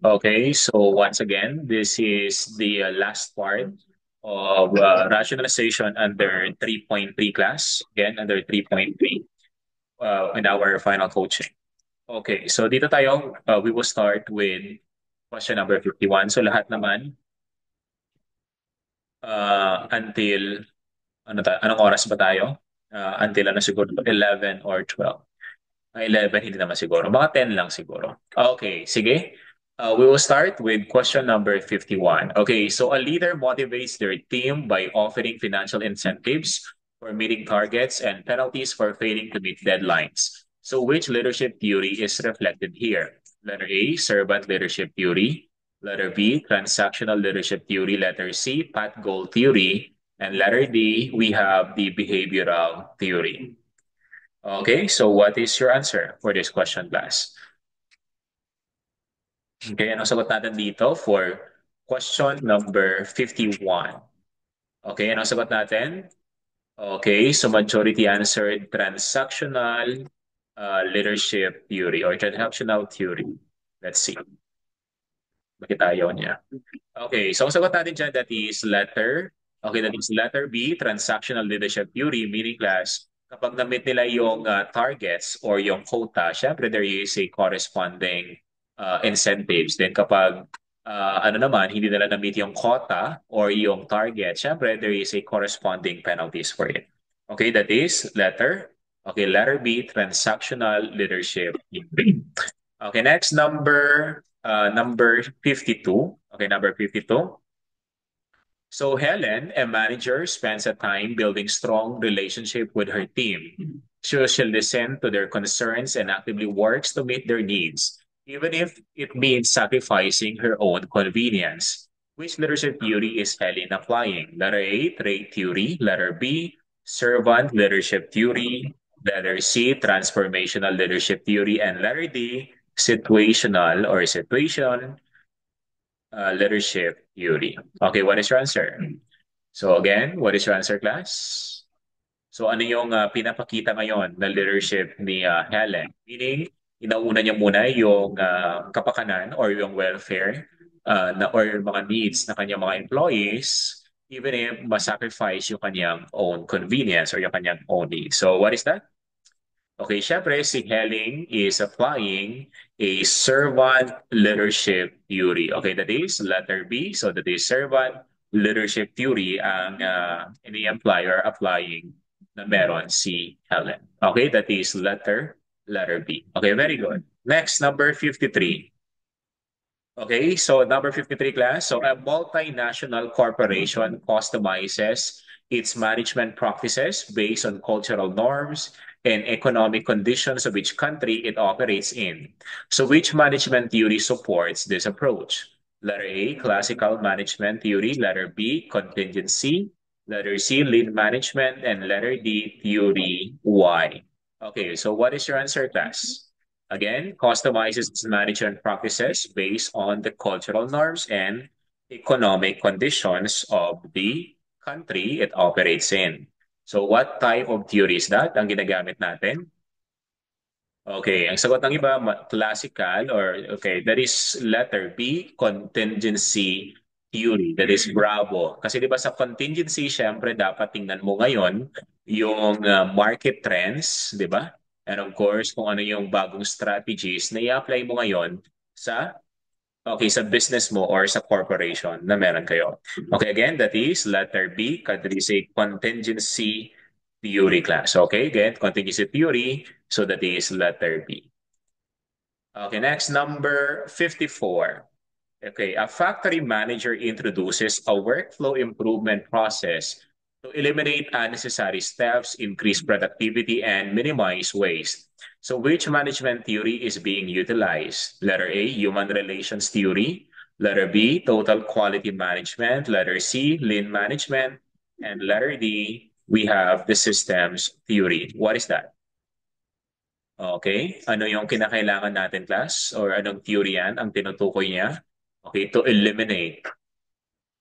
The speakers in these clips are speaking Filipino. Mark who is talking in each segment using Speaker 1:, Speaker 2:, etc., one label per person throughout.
Speaker 1: Okay, so once again, this is the last part of rationalization under 3.3 class. Again, under 3.3 in our final coaching. Okay, so dito tayo, we will start with question number 51. So lahat naman until, anong oras ba tayo? Until ano siguro, 11 or 12? 11, hindi naman siguro. Mga 10 lang siguro. Okay, sige. We will start with question number 51. Okay, so a leader motivates their team by offering financial incentives for meeting targets and penalties for failing to meet deadlines. So which leadership theory is reflected here? Letter A, servant leadership theory. Letter B, transactional leadership theory. Letter C, path goal theory. And letter D, we have the behavioral theory. Okay, so what is your answer for this question, class? Okay, ano sagot natin dito for question number 51? Okay, ano sagot natin? Okay, so majority answered transactional leadership theory or transactional theory. Let's see. Bakit ayaw niya? Okay, so ang sagot natin dyan, that is letter B, transactional leadership theory, meaning class, kapag na-meet nila yung targets or yung quota, syempre there is a corresponding incentives. Then kapag ano naman, hindi nila na-meet yung quota or yung target, syempre there is a corresponding penalties for it. Okay, that is letter B, transactional leadership theory. Okay, next number 52. Okay, number 52. So Helen, a manager, spends a time building strong relationship with her team. She'll listen to their concerns and actively works to meet their needs, even if it means sacrificing her own convenience. Which leadership theory is Helen applying? Letter A, trait theory. Letter B, servant leadership theory. Letter C, transformational leadership theory. And letter D, situation leadership theory. Okay, what is your answer? So again, what is your answer, class? So ano yung pinapakita ngayon na leadership ni Helen? Meaning, inauna niya muna yung kapakanan or yung welfare or yung mga needs na kanyang mga employees even if masacrifice yung kanyang own convenience or yung kanyang own needs. So what is that? Okay, syempre si Helling is applying a servant leadership theory. Okay, that is letter B. So that is servant leadership theory ang ini-apply or applying na meron si Helen. Okay, that is letter B. Okay, very good. Next, number 53. Okay, so number 53 class. So a multinational corporation customizes its management practices based on cultural norms and economic conditions of each country it operates in. So which management theory supports this approach? Letter A, classical management theory. Letter B, contingency. Letter C, lean management. And letter D, theory Y. Okay, so what is your answer, class? Again, customizes its management practices based on the cultural norms and economic conditions of the country it operates in. So what type of theory is that ang ginagamit natin? Okay, ang sagot ng iba, classical or okay, that is letter B, contingency theory. That is bravo. Kasi 'di ba sa contingency, syempre dapat tingnan mo ngayon yung market trends, 'di ba? And of course, kung ano yung bagong strategies na i-apply mo ngayon sa sa business mo or sa corporation na meron kayo. Okay, again, that is letter B, that is a contingency theory class. Okay, again, contingency theory, so that is letter B. Okay, next, number 54. Okay, a factory manager introduces a workflow improvement process to eliminate unnecessary steps, increase productivity, and minimize waste. So which management theory is being utilized? Letter A, human relations theory. Letter B, total quality management. Letter C, lean management. And letter D, we have the systems theory. What is that? Okay, ano yung kinakailangan natin, class? Or anong theory yan ang tinutukoy niya? Okay, to eliminate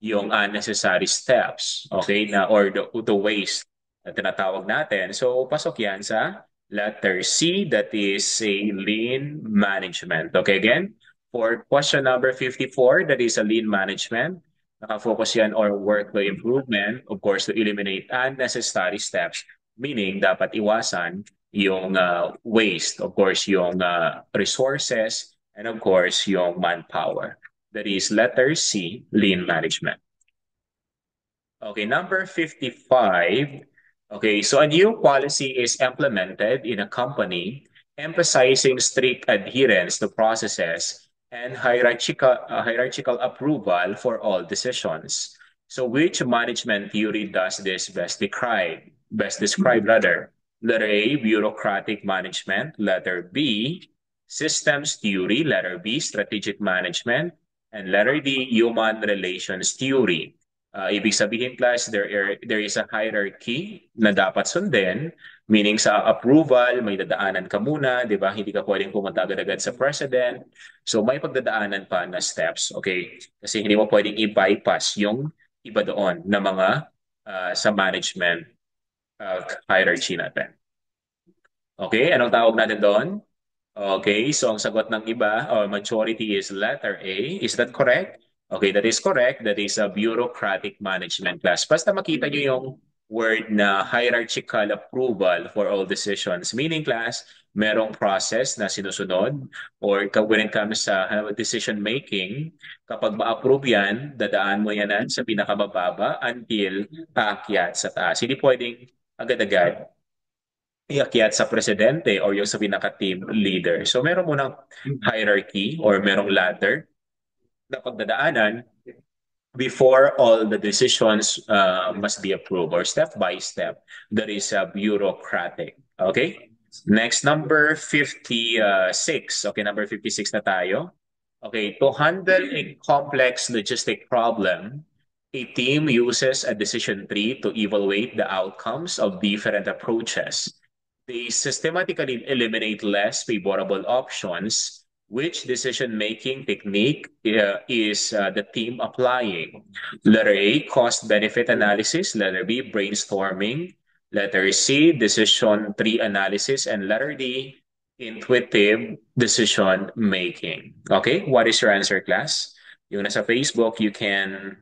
Speaker 1: yung unnecessary steps, okay, na or the waste na tinatawag natin. So, pasok yan sa letter C, that is a lean management. Okay, again, For question number 54, that is a lean management. Nakafocus yan or workflow improvement, of course, to eliminate unnecessary steps, meaning dapat iwasan yung waste, of course, yung resources, and of course, yung manpower. That is letter C, lean management. Okay, number 55. Okay, so a new policy is implemented in a company emphasizing strict adherence to processes and hierarchical approval for all decisions. So which management theory does this best describe? Best describe rather. Letter A, bureaucratic management. Letter B, systems theory. Letter B, strategic management. And letter D, human relations theory. Ibig sabihin, class, there is a hierarchy na dapat sundin, meaning sa approval, may dadaanan ka muna, di ba? Hindi ka pwedeng pumunta agad-agad sa president. So may pagdadaanan pa na steps, okay? Kasi hindi mo pwedeng i-bypass yung iba doon na mga sa management hierarchy natin. Okay, anong tawag natin doon? Okay, so ang sagot ng iba or majority is letter A. Is that correct? Okay, that is correct. That is a bureaucratic management class. Basta makita nyo yung word na hierarchical approval for all decisions. Meaning class, merong process na sinusunod or when it comes sa decision making, kapag ma-approve yan, dadaan mo yan sa pinakamababa until paakyat sa taas. Hindi pwedeng agad-agad iakyat sa presidente or yung sa pinaka-team leader. So meron munang hierarchy or merong ladder na pagdadaanan before all the decisions must be approved or step by step. That is bureaucratic. Okay? Next, number 56. Okay, number 56 na tayo. Okay, to handle a complex logistic problem, a team uses a decision tree to evaluate the outcomes of different approaches. They systematically eliminate less favorable options. Which decision-making technique is the team applying? Letter A, cost-benefit analysis. Letter B, brainstorming. Letter C, decision tree analysis. And letter D, intuitive decision-making. Okay, what is your answer, class? Yung nasa Facebook, you can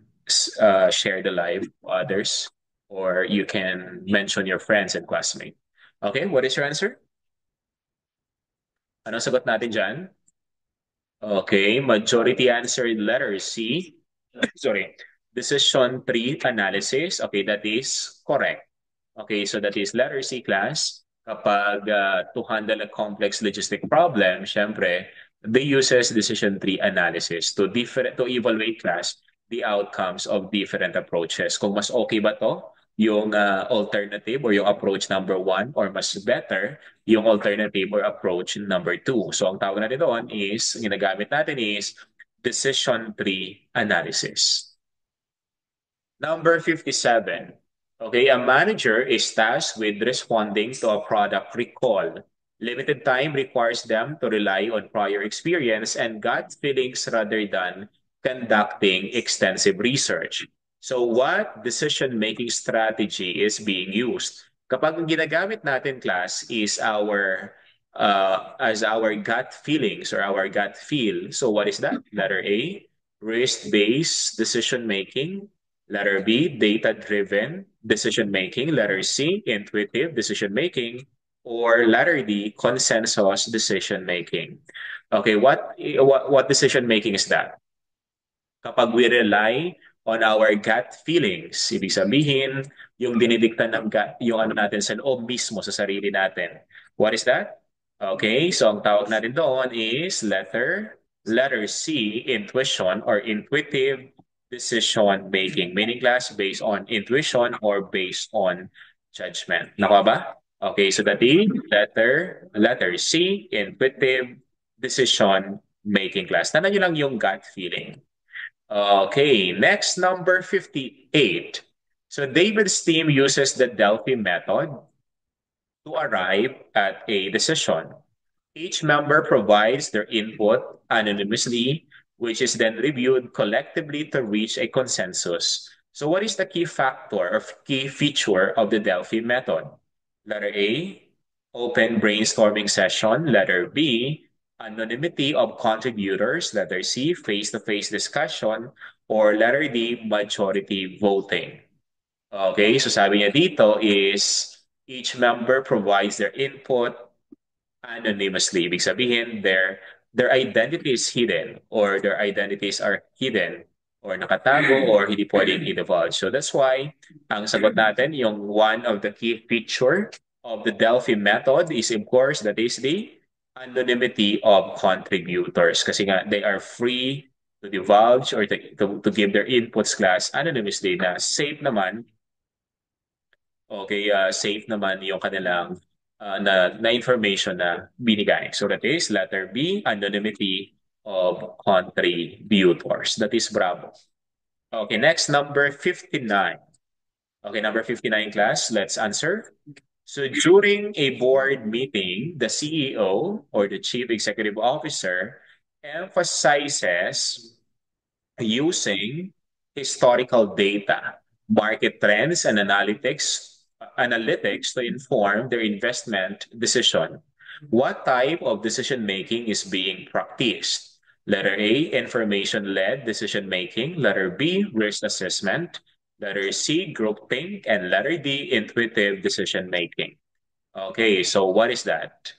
Speaker 1: share the live to others or you can mention your friends and classmates. Okay, what is your answer? Anong sagot natin dyan? Okay, majority answer letter C. Sorry. Decision tree analysis. Okay, that is correct. Okay, so that is letter C, class. Kapag to handle a complex logistic problem, syempre, they uses decision tree analysis to evaluate, class, the outcomes of different approaches. Kung mas okay ba to, yung alternative or yung approach number one or mas better yung alternative or approach number two. So ang tawag natin doon is, ginagamit natin is decision tree analysis. Number 57. Okay, a manager is tasked with responding to a product recall. Limited time requires them to rely on prior experience and gut feelings rather than conducting extensive research. So what decision-making strategy is being used? Kapag ang ginagamit natin, class, is as our gut feelings or our gut feel. So what is that? Letter A, risk-based decision-making. Letter B, data-driven decision-making. Letter C, intuitive decision-making. Or letter D, consensus decision-making. Okay, what decision-making is that? Kapag we rely on our gut feelings, ibig sabihin, yung dinidikta ng gut, yung ano natin sa loob mismo sa sarili natin. What is that? Okay, so ang tawag natin doon is letter C, intuition or intuitive decision making. Meaning, class, based on intuition or based on judgment. Nakuha ba? Okay, so that is letter C, intuitive decision making, class. Tandaan nyo lang yung gut feeling. Okay, next, number 58. So David's team uses the Delphi method to arrive at a decision. Each member provides their input anonymously, which is then reviewed collectively to reach a consensus. So what is the key factor or key feature of the Delphi method? Letter A, open brainstorming session. Letter B, Anonymity of contributors, letter C, face-to-face discussion, or letter D, majority voting. Okay, so sabi niya dito is each member provides their input anonymously. Ibig sabihin, their identity is hidden or their identities are hidden or nakatago or hindi pwedeng i-divulge. So that's why ang sagot natin, yung one of the key feature of the Delphi method is of course that is the anonymity of contributors kasi nga they are free to divulge or to give their inputs class anonymously na safe naman. Okay, safe naman yung kanilang na information na binigay. So that is letter B, anonymity of contributors. That is Bravo. Okay, next, number 59. Okay, number 59 class, let's answer. So during a board meeting, the CEO or the Chief Executive Officer emphasizes using historical data, market trends, and analytics to inform their investment decision. What type of decision making is being practiced? Letter A, information-led decision making. Letter B, risk assessment. Letter C, groupthink. And letter D, intuitive decision making. Okay, so what is that?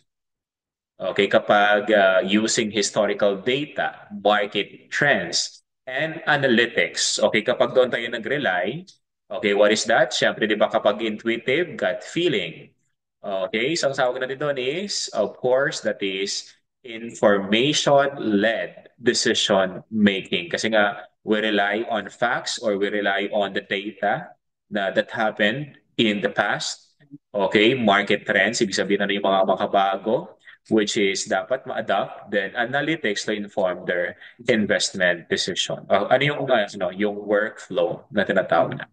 Speaker 1: Okay, kapag using historical data, market trends, and analytics. Okay, kapag doon tayo nag-rely, okay, what is that? Siyempre, di ba kapag intuitive, gut feeling. Okay, so ang tawag natin doon is, of course, that is information-led decision making. Kasi nga, we rely on facts or we rely on the data that happened in the past. Okay, market trends, ibig sabihin na yung mga makabago, which is dapat ma-adapt, then analytics to inform their investment decision. Ano yung, yung workflow na tinatawag na.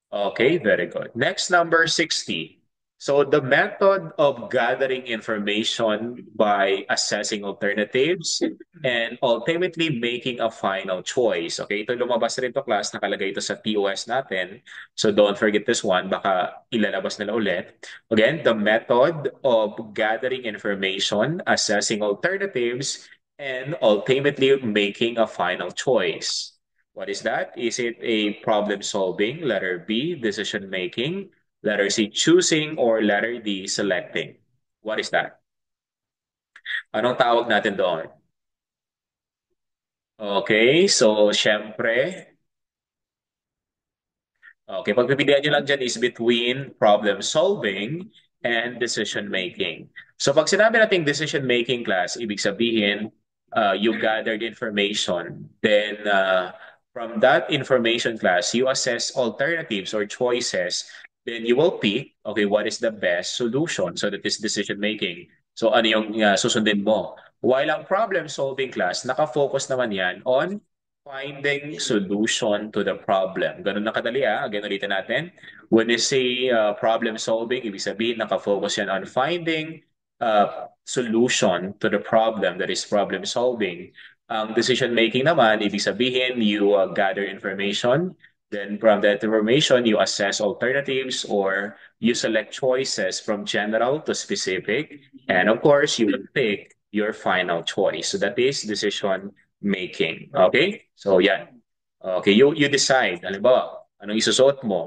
Speaker 1: Okay, very good. Next, number 60. So the method of gathering information by assessing alternatives and ultimately making a final choice. Okay, ito lumabas rin to class, nakalagay ito sa TOS natin. So don't forget this one, baka ilalabas nila ulit. Again, the method of gathering information, assessing alternatives, and ultimately making a final choice. What is that? Is it a problem solving? Letter B, decision making. Letter C, choosing. Or letter D, selecting. What is that? Anong tawag natin doon? Okay, so syempre, okay, pagpipilian nyo lang dyan is between problem solving and decision making. So pag sinabi natin decision making class, ibig sabihin, you gathered information. Then from that information class, you assess alternatives or choices. Then you will pick, okay, what is the best solution? So that is decision making. So ano yung susundin mo? While ang problem solving class, nakafocus naman yan on finding solution to the problem. Ganun na kadali ah. Again, ulitin natin. When we say problem solving, ibig sabihin nakafocus yan on finding solution to the problem, that is problem solving. Ang decision making naman, ibig sabihin you gather information, then from that information you assess alternatives or you select choices from general to specific, and of course you will pick your final choice. So that is decision making. Okay? So yan. Okay, you decide. Halimbawa, anong isusuot mo?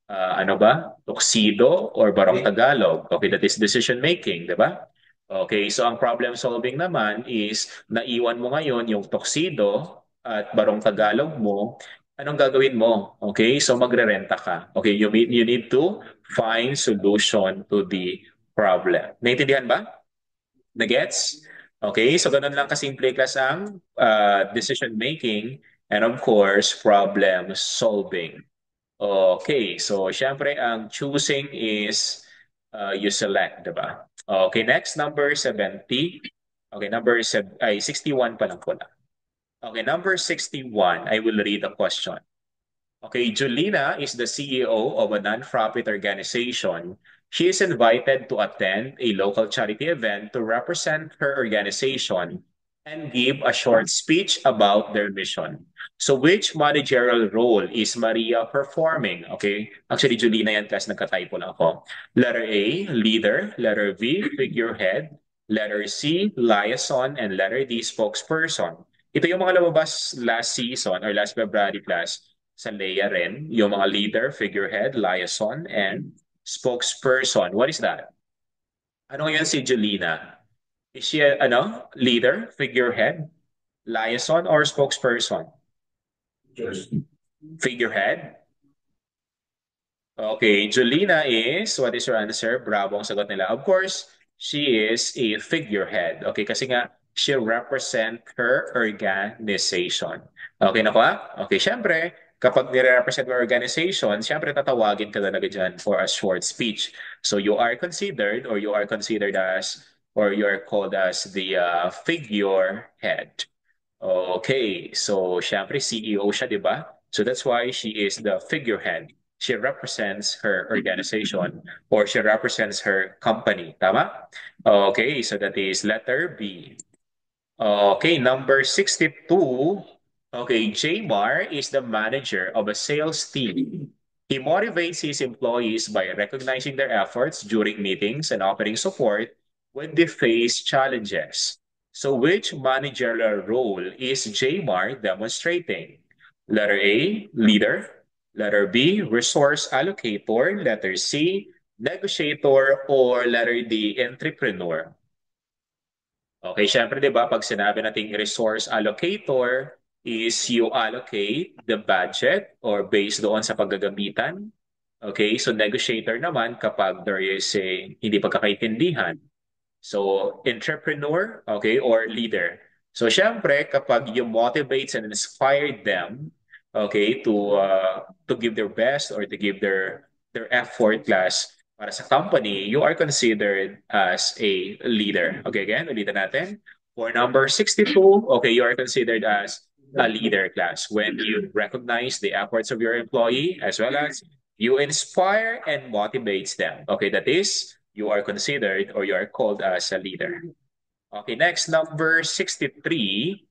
Speaker 1: Ano ba? Tuxedo or Barong Tagalog? Okay, that is decision making, di ba? Okay, so ang problem solving naman is naiwan mo ngayon yung tuxedo at Barong Tagalog mo. Anong gagawin mo? Okay, so magre-renta ka. Okay, you need to find solution to the problem. Naintindihan ba? Nagets? Okay, so ganun lang kasimple class ang decision making and of course problem solving. Okay, so syempre ang choosing is you select, diba? Okay, next number 70. Okay, ay 61 pa lang pala. Okay, number 61, I will read the question. Okay, Julina is the CEO of a nonprofit organization. She is invited to attend a local charity event to represent her organization and give a short speech about their mission. So which managerial role is Maria performing? Okay, actually Julina yan class, nagka-typo lang ako. Letter A, leader. Letter B, figurehead. letter C, liaison, and letter D, spokesperson. Ito yung mga lumabas last season or last February class sa Leia rin, yung mga leader, figurehead, liaison, and spokesperson. What is that? Ano yan si Julina? Is she leader, figurehead, liaison, or spokesperson? Figurehead? Okay, Julina is, what is your answer? Bravo ang sagot nila. Of course, she is a figurehead. Okay, kasi nga, she represent her organization. Okay na ba? Okay, syempre, kapag nire-represent your organization, syempre tatawagin ka talaga dyan for a short speech. So you are considered or you are considered as or you are called as the figurehead. Okay, so syempre CEO siya, di ba? So that's why she is the figurehead. She represents her organization or she represents her company. Tama? Okay, so that is letter B. Okay, number 62. Okay, Jamar is the manager of a sales team. He motivates his employees by recognizing their efforts during meetings and offering support when they face challenges. So, which managerial role is Jamar demonstrating? Letter A, leader. Letter B, resource allocator. Letter C, negotiator. Or letter D, entrepreneur. Okay, syempre 'di ba pag sinabi nating resource allocator is you allocate the budget or based doon sa paggagamitan. Okay, so negotiator naman kapag there is a hindi pagkakaintindihan. So entrepreneur, okay, or leader. So syempre kapag you motivate and inspire them, okay, to give their best or to give their effort class para sa company, you are considered as a leader. Okay, again, ulitin natin. For number 62, okay, you are considered as a leader class when you recognize the efforts of your employee as well as you inspire and motivates them. Okay, that is, you are considered or you are called as a leader. Okay, next, number 63.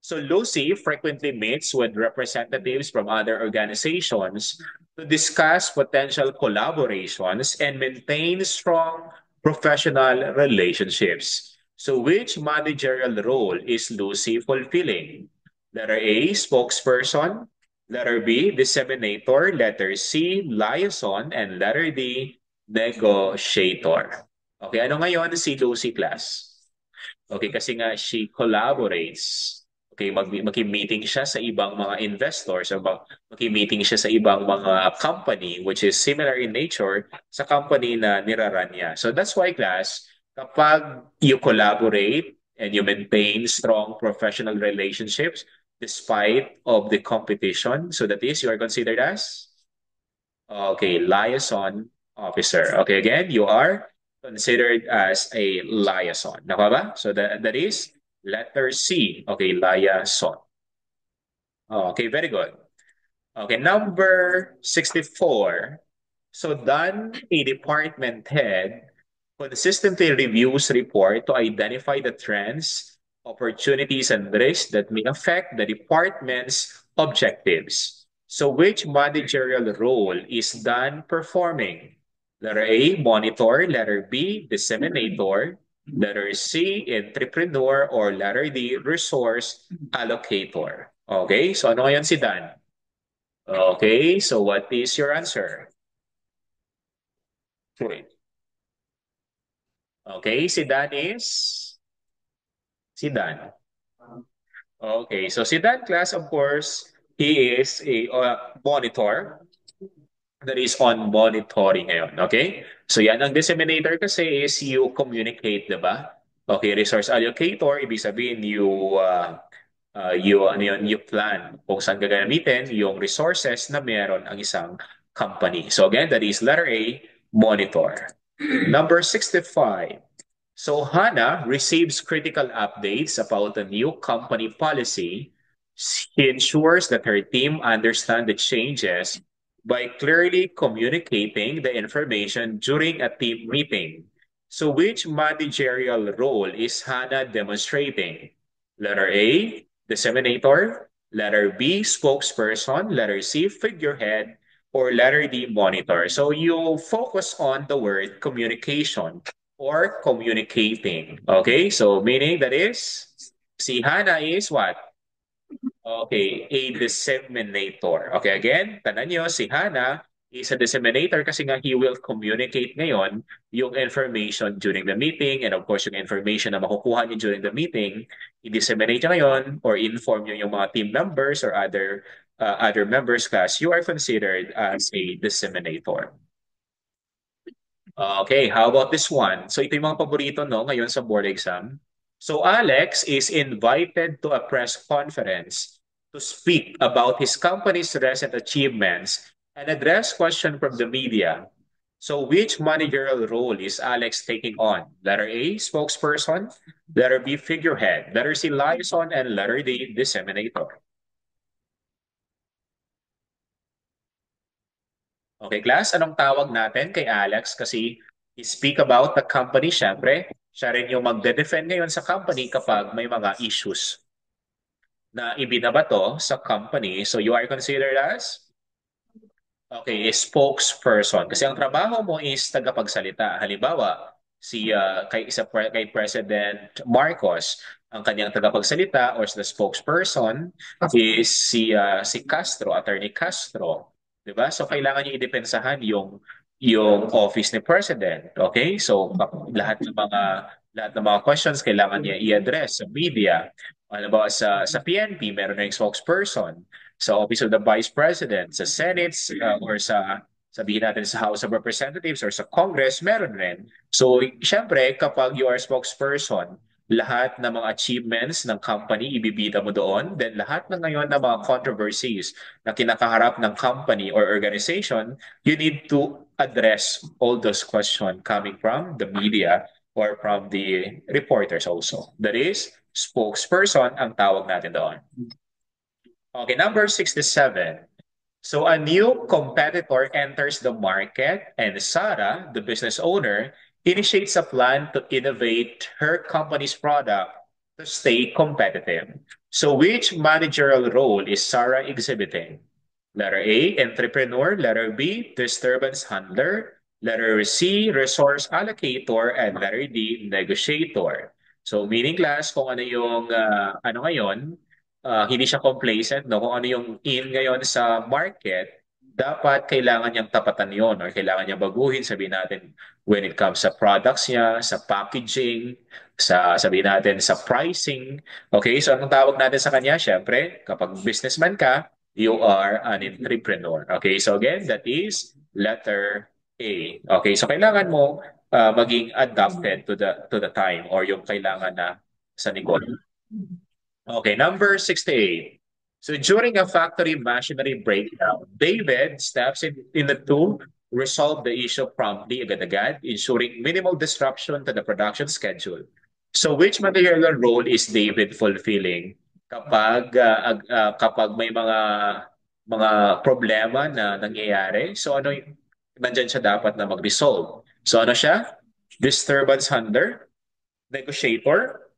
Speaker 1: So Lucy frequently meets with representatives from other organizations to discuss potential collaborations and maintain strong professional relationships. So which managerial role is Lucy fulfilling? Letter A, spokesperson. Letter B, disseminator. Letter C, liaison. And letter D, negotiator. Okay, ano ngayon si Lucy class? Okay, kasi nga she collaborates. Okay, mag-meeting siya sa ibang mga investors o mag-meeting siya sa ibang mga company which is similar in nature sa company na niraran niya. So that's why class, kapag you collaborate and you maintain strong professional relationships despite of the competition, so that is you are considered as okay, liaison officer. Okay, again, you are considered as a liaison. Nakuha ba? So that is letter C. Okay, liaison. Okay, very good. Okay, number 64. So then a department head consistently reviews report to identify the trends, opportunities, and risks that may affect the department's objectives. So which managerial role is done performing? Letter A, monitor. Letter B, disseminator. Letter C, entrepreneur. Or letter D, resource allocator. Okay, so ano yan si Dan? Okay, so what is your answer? Okay, okay, si Dan is? Si Dan. Okay, so si Dan class, of course, he is a monitor that is on monitoring ngayon. Okay? So yan, ang disseminator kasi is you communicate, diba? Okay, resource allocator, ibig sabihin you, ano yun, you plan kung saan gagamitin yung resources na meron ang isang company. So again, that is letter A, monitor. Number 65. So Hannah receives critical updates about the new company policy. She ensures that her team understand the changes by clearly communicating the information during a team meeting. So which managerial role is Hannah demonstrating? Letter A, disseminator. Letter B, spokesperson. Letter C, figurehead. Or letter D, monitor. So you focus on the word communication. or communicating. Okay, so meaning that is, si Hana is what? Okay, a disseminator. Okay, again, tanan nyo, si Hana is a disseminator kasi nga he will communicate ngayon yung information during the meeting and of course yung information na makukuha niyo during the meeting, i-disseminate niya ngayon or inform niyo yung mga team members or other members class, you are considered as a disseminator. Okay, how about this one? So ito yung mga paborito no ngayon sa board exam. So Alex is invited to a press conference to speak about his company's recent achievements and address questions from the media. So which managerial role is Alex taking on? Letter A, spokesperson. Letter B, figurehead. Letter C, liaison. And letter D, disseminator. Okay, class, anong tawag natin kay Alex? Kasi speak about the company, syempre. Siya rin yung magde-defend ngayon sa company kapag may mga issues na ibinabato sa company. So you are considered as, okay, a spokesperson. Kasi ang trabaho mo is tagapagsalita. Halimbawa, kay President Marcos, ang kanyang tagapagsalita or the spokesperson is si Castro, Attorney Castro. 'Di ba? So kailangan niya idepensahan yung office ni President. Okay? So lahat ng mga questions kailangan niya i-address sa media. Halimbawa sa PNP, meron na yung spokesperson sa Office of the Vice President, sa Senate, or sabihin natin sa House of Representatives or sa Congress, meron rin. So, syempre, kapag you are spokesperson, lahat ng mga achievements ng company, ibibida mo doon. Then lahat ng ngayon ng mga controversies na kinakaharap ng company or organization, you need to address all those questions coming from the media or from the reporters also. That is, spokesperson ang tawag natin doon. Okay, number 67. So a new competitor enters the market and Sarah, the business owner, initiates a plan to innovate her company's product to stay competitive. So which managerial role is Sarah exhibiting? Letter A, entrepreneur. Letter B, disturbance handler. Letter C, resource allocator. And letter D, negotiator. So meaning class, kung ano yung ano ngayon, hindi siya complacent, no? Kung ano yung in ngayon sa market, dapat kailangan niyang tapatan yon or kailangan niyang baguhin, sabihin natin, when it comes sa products niya, sa packaging, sabihin natin, sa pricing. Okay, so anong tawag natin sa kanya? Siyempre, kapag businessman ka, you are an entrepreneur. Okay, so again, that is letter A. Okay, so kailangan mo maging adapted to the time or yung kailangan na sa negosyo. Okay, number 68. So during a factory machinery breakdown, David steps in the to resolve the issue promptly, agad-agad, ensuring minimal disruption to the production schedule. So which material role is David fulfilling kapag may mga problema na nangyayari? So ano nandyan siya dapat na mag-resolve? So ano siya? Disturbance handler, negotiator,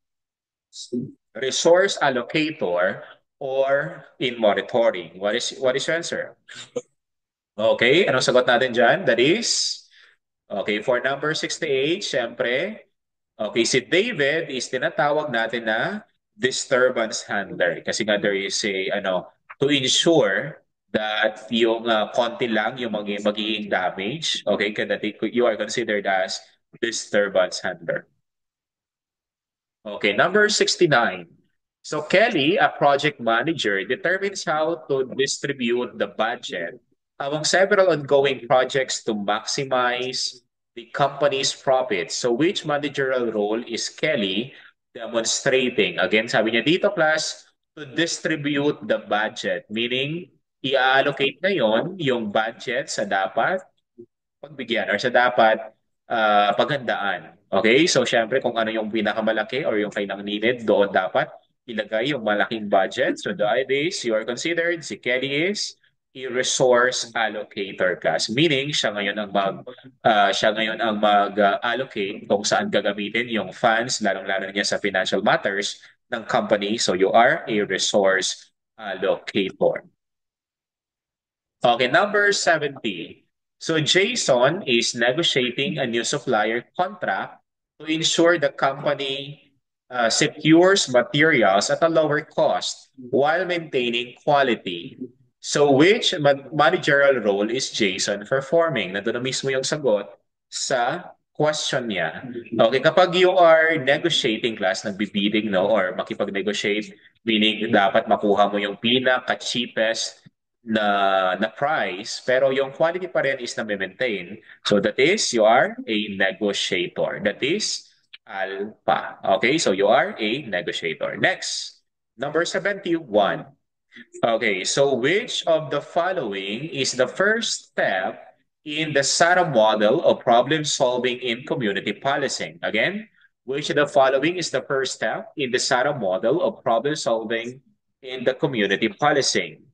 Speaker 1: resource allocator, or in monitoring? What is your answer? Okay, anong sagot natin dyan? That is, okay, for number 68, syempre, okay, si David is tinatawag natin na disturbance handler. Kasi nga there is to ensure that yung konti lang yung magiging damage, okay, that you are considered as disturbance handler. Okay, number 69. So Kelly, a project manager, determines how to distribute the budget among several ongoing projects to maximize the company's profits. So which managerial role is Kelly demonstrating? Again, sabi niya dito, class, to distribute the budget, meaning i-allocate ngayon yung budget sa dapat pagbigyan or sa dapat paghandaan. Okay? So, syempre, kung ano yung pinakamalaki or yung kailang needed, doon dapat ilagay yung malaking budget. So, the idea is, you are considered, si Kelly is a resource allocator class. Meaning, siya ngayon ang mag-allocate kung saan gagamitin yung funds, lalong-lalo niya sa financial matters ng company. So, you are a resource allocator. Okay, number 70. So Jason is negotiating a new supplier contract to ensure the company secures materials at a lower cost while maintaining quality. So which managerial role is Jason performing? Nandun na mismo yung sagot sa question niya. Okay, kapag you are negotiating class, nagbibidding, no, or makipag-negotiate, meaning dapat makuha mo yung pinaka-cheapest na price, pero yung quality pa rin is na-maintain. So that is, you are a negotiator. That is alpha. Okay, so you are a negotiator. Next, number 71. Okay, so which of the following is the first step in the SARA model of problem solving in community policing? Again, which of the following is the first step in the SARA model of problem solving in the community policing?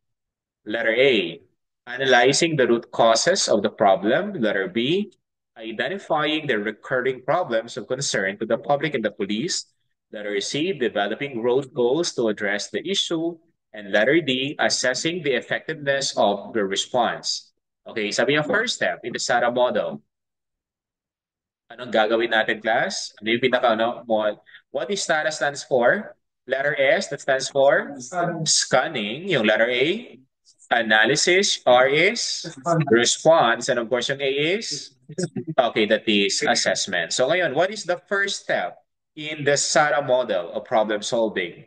Speaker 1: Letter A, analyzing the root causes of the problem. Letter B, identifying the recurring problems of concern to the public and the police. Letter C, developing road goals to address the issue. And letter D, assessing the effectiveness of the response. Okay, sabi niya first step in the SARA model. Anong gagawin natin, class? Ano yung pinaka, what is SARA stands for? Letter S, that stands for scanning. Yung letter A, analysis. R is response. And of course, yung A is, okay, that is assessment. So ngayon, what is the first step in the SARA model of problem solving?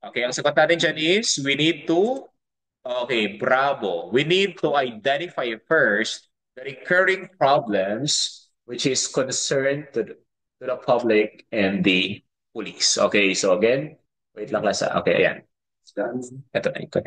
Speaker 1: Okay, ang sagot natin dyan is, we need to, okay, bravo. We need to identify first the recurring problems which is concerned to the public and the police. Okay, so again, wait lang class. Okay, ayan. Ito na, ito.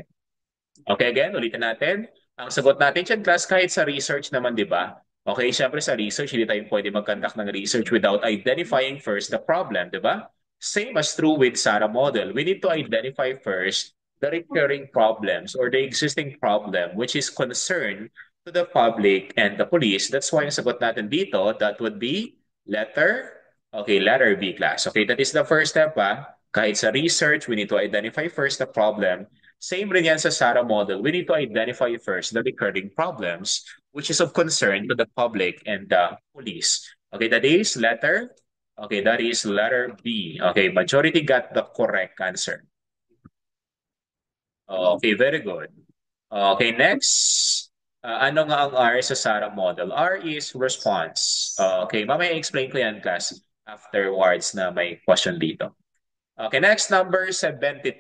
Speaker 1: Okay, again, ulitin natin. Ang sagot natin dyan, class, kahit sa research naman, di ba? Okay, syempre sa research, hindi tayo pwede mag-conduct ng research without identifying first the problem, di ba? Same as true with SARA model. We need to identify first the recurring problems or the existing problem which is concern to the public and the police. That's why ang sagot natin dito, that would be letter B, class. Okay, that is the first step, ha? Kahit sa research, we need to identify first the problem. Same rin yan sa SARA model. We need to identify first the recurring problems, which is of concern to the public and the police. Okay, that is letter B. Okay, majority got the correct answer. Okay, very good. Okay, next. Ano nga ang R sa SARA model? R is response. Okay, mamaya explain ko yan, class, afterwards na may question dito. Okay, next, number 72.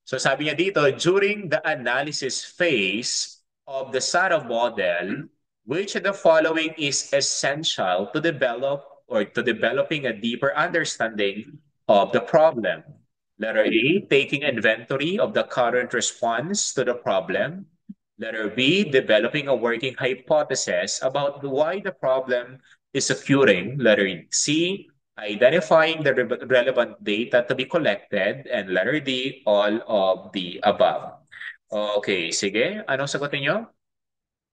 Speaker 1: So sabi niya dito, during the analysis phase of the SARA model, which of the following is essential to develop or to developing a deeper understanding of the problem? Letter A, taking inventory of the current response to the problem. Letter B, developing a working hypothesis about why the problem is occurring. Letter C, identifying the relevant data to be collected. And letter D, all of the above. Okay, sige. Anong sagutin nyo?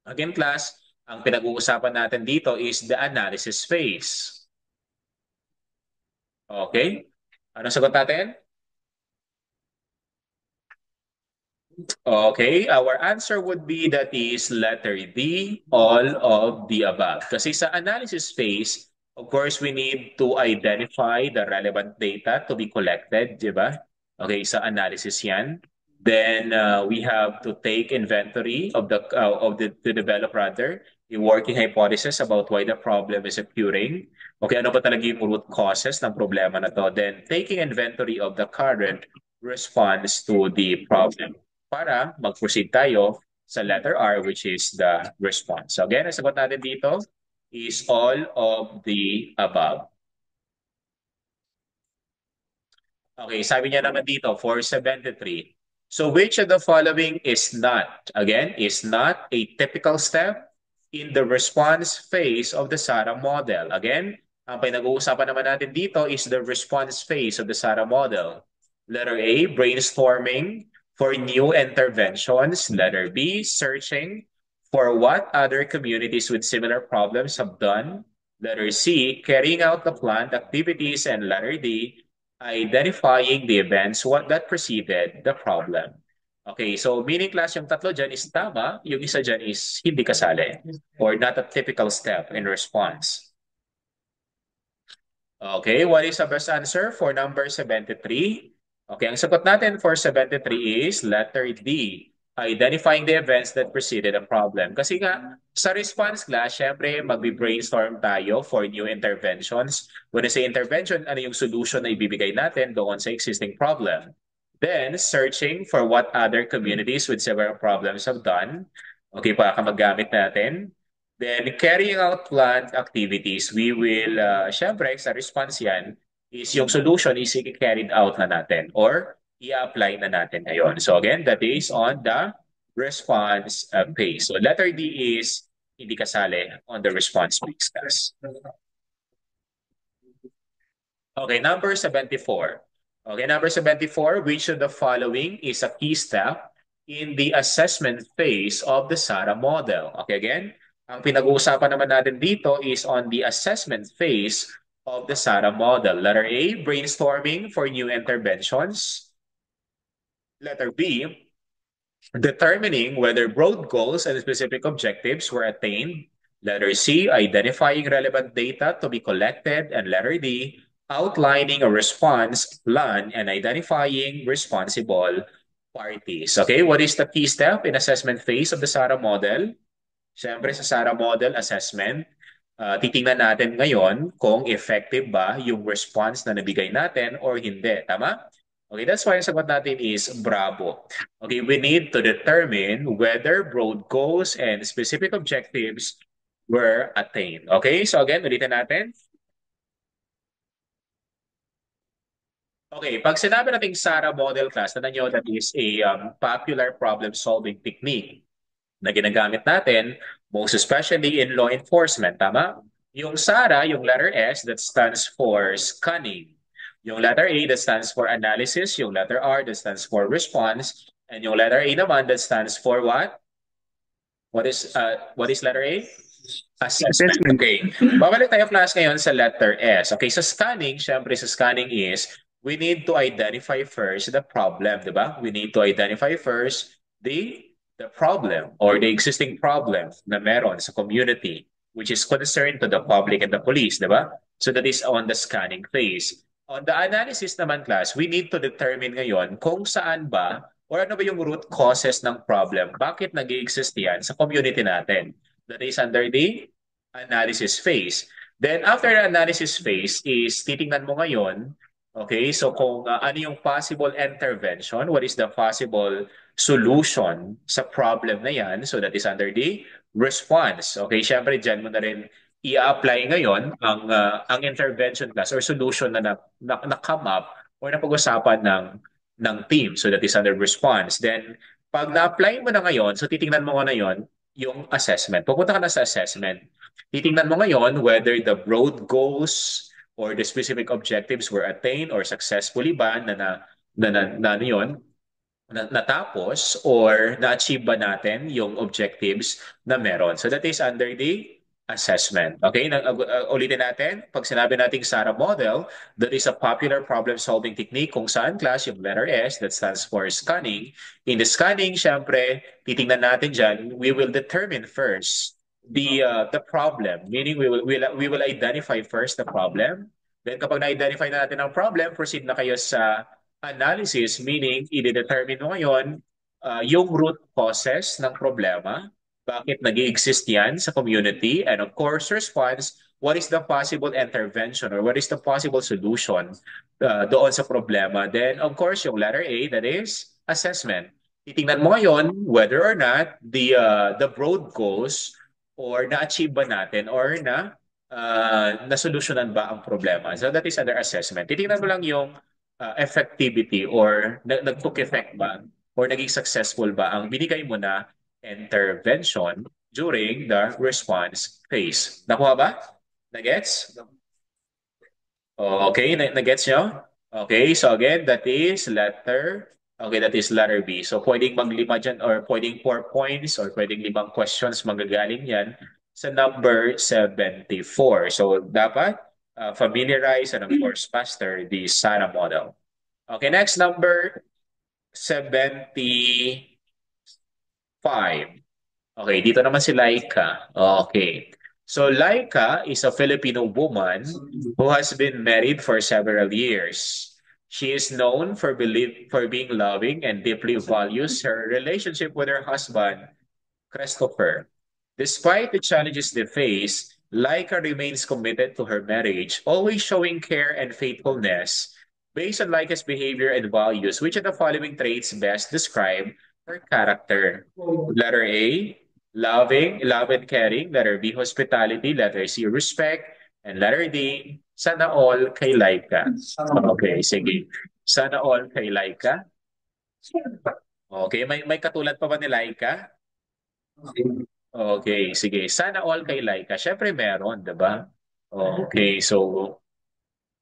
Speaker 1: Again, class, ang pinag-uusapan natin dito is the analysis phase. Okay? Anong sagot natin? Okay, our answer would be that is letter D, all of the above. Kasi sa analysis phase, of course, we need to identify the relevant data to be collected, di ba? Okay, sa analysis yan. Then we have to take inventory of to develop rather a working hypothesis about why the problem is occurring. Okay, ano ba talaga yung root causes ng problema na to? Then taking inventory of the current response to the problem para mag-proceed tayo sa letter R, which is the response. So again, ang sagot natin dito is all of the above. Okay, sabi niya naman dito, 473. So which of the following is not, again, is not a typical step in the response phase of the SARA model? Again, ang pinag-uusapan naman natin dito is the response phase of the SARA model. Letter A, brainstorming for new interventions. Letter B, searching for what other communities with similar problems have done. Letter C, carrying out the planned activities. And letter D, identifying the events that preceded the problem. Okay, so meaning class yung tatlo dyan is tama, yung isa dyan is hindi kasali or not a typical step in response. Okay, what is the best answer for number 73? Okay, ang sagot natin for 73 is letter D. Identifying the events that preceded a problem. Kasi nga, sa response class, syempre, magbi-brainstorm tayo for new interventions. When I say intervention, ano yung solution na ibibigay natin doon sa existing problem. Then, searching for what other communities with similar problems have done. Okay, baka magamit natin. Then, carrying out planned activities, we will, syempre, sa response yan, is yung solution is i-carried out na natin or i-apply na natin ngayon. So again, that is on the response phase. So letter D is hindi kasali on the response phase, guys. Okay, number 74. Okay, number 74, which of the following is a key step in the assessment phase of the SARA model? Okay, again, ang pinag-uusapan naman natin dito is on the assessment phase of the SARA model. Letter A, brainstorming for new interventions. Letter B, determining whether broad goals and specific objectives were attained. Letter C, identifying relevant data to be collected. And letter D, outlining a response plan and identifying responsible parties. Okay, what is the key step in assessment phase of the SARA model? Siyempre sa SARA model assessment, titingnan natin ngayon kung effective ba yung response na nabigay natin or hindi. Tama? Okay, that's why ang sagot natin is Bravo. Okay, we need to determine whether broad goals and specific objectives were attained. Okay, so again, ulitin natin. Okay, pag sinabi nating SARA model class, na nyo that is a popular problem-solving technique na ginagamit natin, most especially in law enforcement, tama? Yung SARA, yung letter S, that stands for scanning. Yung letter A, that stands for analysis. Yung letter R, that stands for response. And yung letter A naman, that stands for what? What is letter A? Assessment.
Speaker 2: Assessment.
Speaker 1: Okay. Babalik tayo class ngayon sa letter S. Okay, sa scanning, syempre sa scanning is we need to identify first the problem, di ba? We need to identify first the problem or the existing problem na meron sa community which is concerned to the public and the police, di ba? So that is on the scanning phase. On the analysis naman class, we need to determine ngayon kung saan ba or ano ba yung root causes ng problem. Bakit nag-i-exist yan sa community natin? That is under the analysis phase. Then after the analysis phase is titingnan mo ngayon, okay, so kung ano yung possible intervention, what is the possible solution sa problem na yan, so that is under the response. Okay, syempre dyan mo na rin i-apply ngayon ang intervention class or solution na come up or napag-usapan ng team. So that is under response. Then pag na-apply mo na ngayon, so titingnan mo ngayon yung assessment. Pupunta ka na sa assessment. Titingnan mo ngayon whether the broad goals or the specific objectives were attained or successfully ba na ano yun, natapos or na-achieve ba natin yung objectives na meron. So that is under the assessment. Okay, ulitin natin. Pag sinabi nating SARA model, that is a popular problem-solving technique kung saan class yung letter S, that stands for scanning. In the scanning, syempre, titingnan natin dyan, we will determine first the problem, meaning we will identify first the problem. Then kapag na-identify na natin ang problem, proceed na kayo sa analysis, meaning i-determine mo ngayon yung root causes ng problema, bakit nag-exist yan sa community, and of course, response, what is the possible intervention or what is the possible solution doon sa problema. Then, of course, yung letter A, that is assessment. Titingnan mo ngayon whether or not the broad goals or na-achieve ba natin or nasolusyonan ba ang problema. So that is under assessment. Titingnan mo lang yung effectivity or nag-took effect ba or naging successful ba ang binigay mo na intervention during the response phase. Nakuha ba? Nagets? Okay, nagets nyo? Okay, so again, that is letter B. So pwedeng maglima dyan or pwedeng 4 points or pwedeng 5 questions magagaling yan sa number 74. So dapat familiarize and of course master the SARA model. Okay, next number 75. Okay, dito naman si Laika. Okay. So Laika is a Filipino woman who has been married for several years. She is known for being loving and deeply values her relationship with her husband, Christopher. Despite the challenges they face, Laika remains committed to her marriage, always showing care and faithfulness. Based on Laika's behavior and values, which of the following traits best describe her character? Letter A, love and caring. Letter B, hospitality. Letter C, respect. And letter D, sana all kay Laika. Okay, sige. Sana all kay Laika. Okay, may katulad pa ba ni Laika? Okay, sige. Sana all kay Laika. Siyempre meron, 'di ba? Okay, so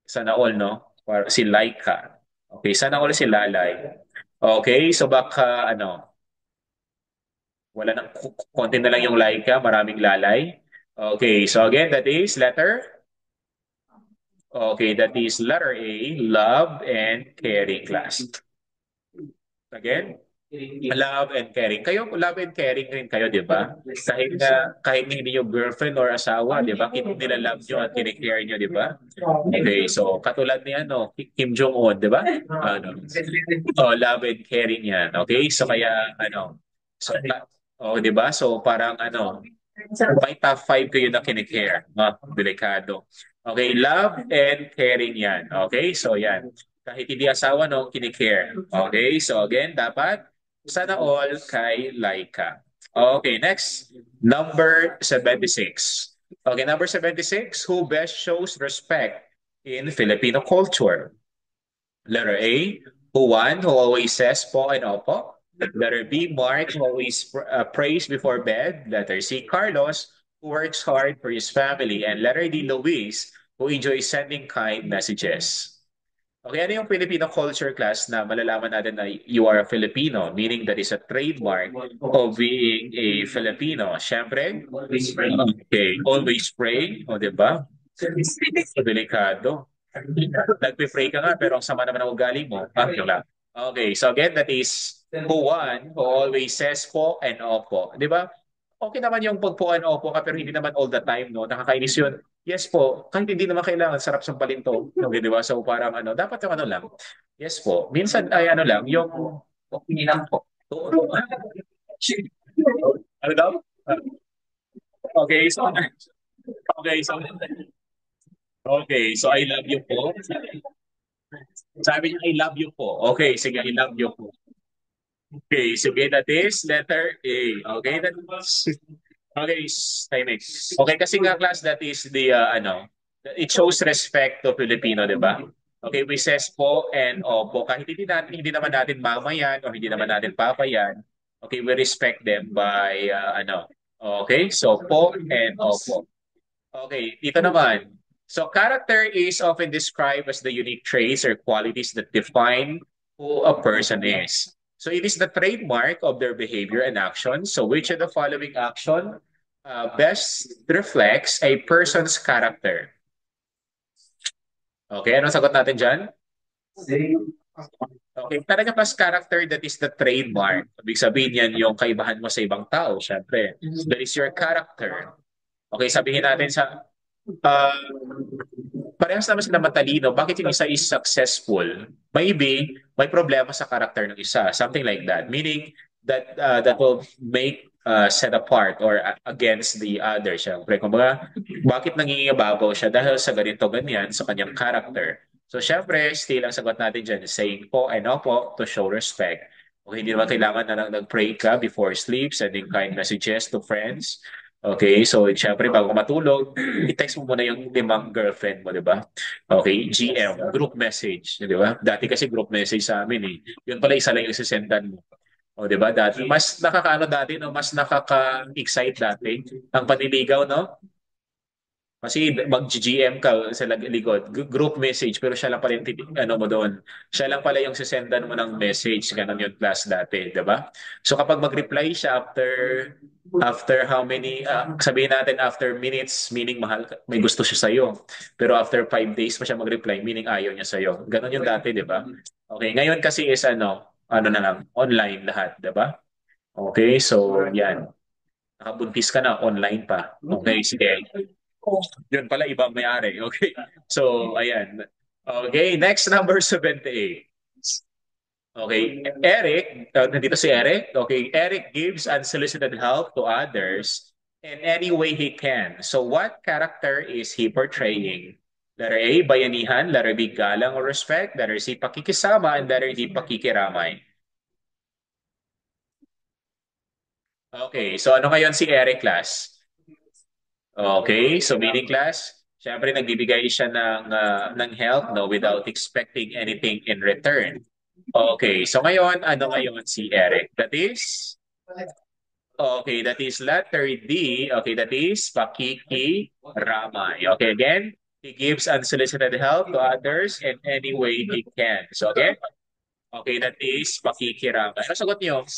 Speaker 1: sana all, no? Si Laika. Okay, sana all si Lalay. Okay, so baka wala nang konti na lang yung Laika, maraming Lalay. Okay, so again, that is letter. Okay, that is letter A, love and caring class. Again, love and caring. Kayo, love and caring rin kayo, di ba? Kahit hindi yung girlfriend or asawa, di ba? Nila love nyo at kinikare nyo, di ba? Okay, so katulad ni Kim Jong-un, di ba? Love and caring yan. Okay, so kaya di ba? So parang may top 5 kayo na kinikare. Delikado. Okay, love and caring yan. Okay, so yan. Kahit hindi asawa, no, kinikare. Okay, so again, dapat sana all kay Laika. Okay, next. Number 76. Okay, number 76. Who best shows respect in Filipino culture? Letter A, Juan, who always says po and opo. Letter B, Mark, who always prays before bed. Letter C, Carlos, who works hard for his family. And letter D, Luis, who enjoys sending kind messages. Okay, ano yung Filipino culture class na malalaman natin na you are a Filipino, meaning that is a trademark of being a Filipino. Siyempre, okay, always pray, o di ba? Delikado. Nagpe-pray ka nga, pero ang sama naman ng ugali mo. Yun lang. Okay, so again, that is Juan who always says po and opo. Di ba? Okay naman yung pagpo and opo ka, pero hindi naman all the time, no? Nakakainis yun. Yes po, kahit hindi naman kailangan, sarap sampalin to. Okay, di ba? So parang dapat yung lang. Yes po. Minsan ay lang, yung okay lang po. Ano daw? Okay, so okay, so I love you po. Sabi niya, I love you po. Okay, sige, I love you po. Okay, sige, that is letter A. Okay, that is, okay, timing. Okay, kasi nga class, that is the, it shows respect to Filipino, di ba? Okay, we says po and opo. Kahit hindi naman natin mama yan o hindi naman natin papa yan. Okay, we respect them by, Okay, so po and opo. Okay, dito naman. So character is often described as the unique traits or qualities that define who a person is. So it is the trademark of their behavior and actions. So which of the following action best reflects a person's character? Okay, anong sagot natin dyan? Okay, talaga plus character, that is the trademark. Ibig sabihin yan yung kaibahan mo sa ibang tao, syempre. That is your character. Okay, sabihin natin sa uh, parehas naman sila matalino. Bakit yung isa is successful? Maybe may problema sa character ng isa. Something like that. Meaning that will make set apart or against the other. Siyempre, kumbaga, bakit nangingibabaw siya? Dahil sa ganito, ganyan, sa kanyang character. So, syempre, still ang sagot natin dyan, saying po and opo to show respect. Okay, hindi naman kailangan na nag-pray ka before sleep, sending kind messages to friends. Okay, so syempre bago matulog, i-text mo muna yung 5 girlfriend mo, di ba? Okay, GM, group message, di ba? Dati kasi group message sa amin eh. Yun pala isa lang yung sisendan mo. O, di ba? Dati, mas nakakaano dati, no? Mas nakaka-excite dati ang panliligaw, no? Kasi mag-GM ka sa likod, group message, pero siya lang pala yung ano mo doon. Siya lang pala yung sisendan mo ng message, ganun yung class dati, di ba? So kapag mag-reply siya after how many, sabihin natin after minutes, meaning mahal, may gusto siya sa'yo. Pero after 5 days pa siya mag-reply, meaning ayaw niya sa'yo. Ganun yung dati, di ba? Okay, ngayon kasi is ano na lang, online lahat, di ba? Okay, so yan. Nakabuntis ka na, online pa. Okay, sige. Yun pala, ibang may-ari. Okay. So, ayan. Okay, next number 78. Okay, Eric, nandito si Eric. Okay, Eric gives unsolicited help to others in any way he can. So what character is he portraying? Letter A, bayanihan. Letter B, galang or respect. Letter C, pakikisama. And letter D, pakikiramay. Okay, so ano ngayon si Eric class? Okay, so meaning class, syempre nagbibigay siya ng help no without expecting anything in return. Okay, so ngayon ano ngayon si Eric? That is okay, that is letter D. Okay, that is pakikiramay. Okay, again, he gives unsolicited help to others in any way he can. So again, okay, that is pakikiramay. Ano sagot niyo?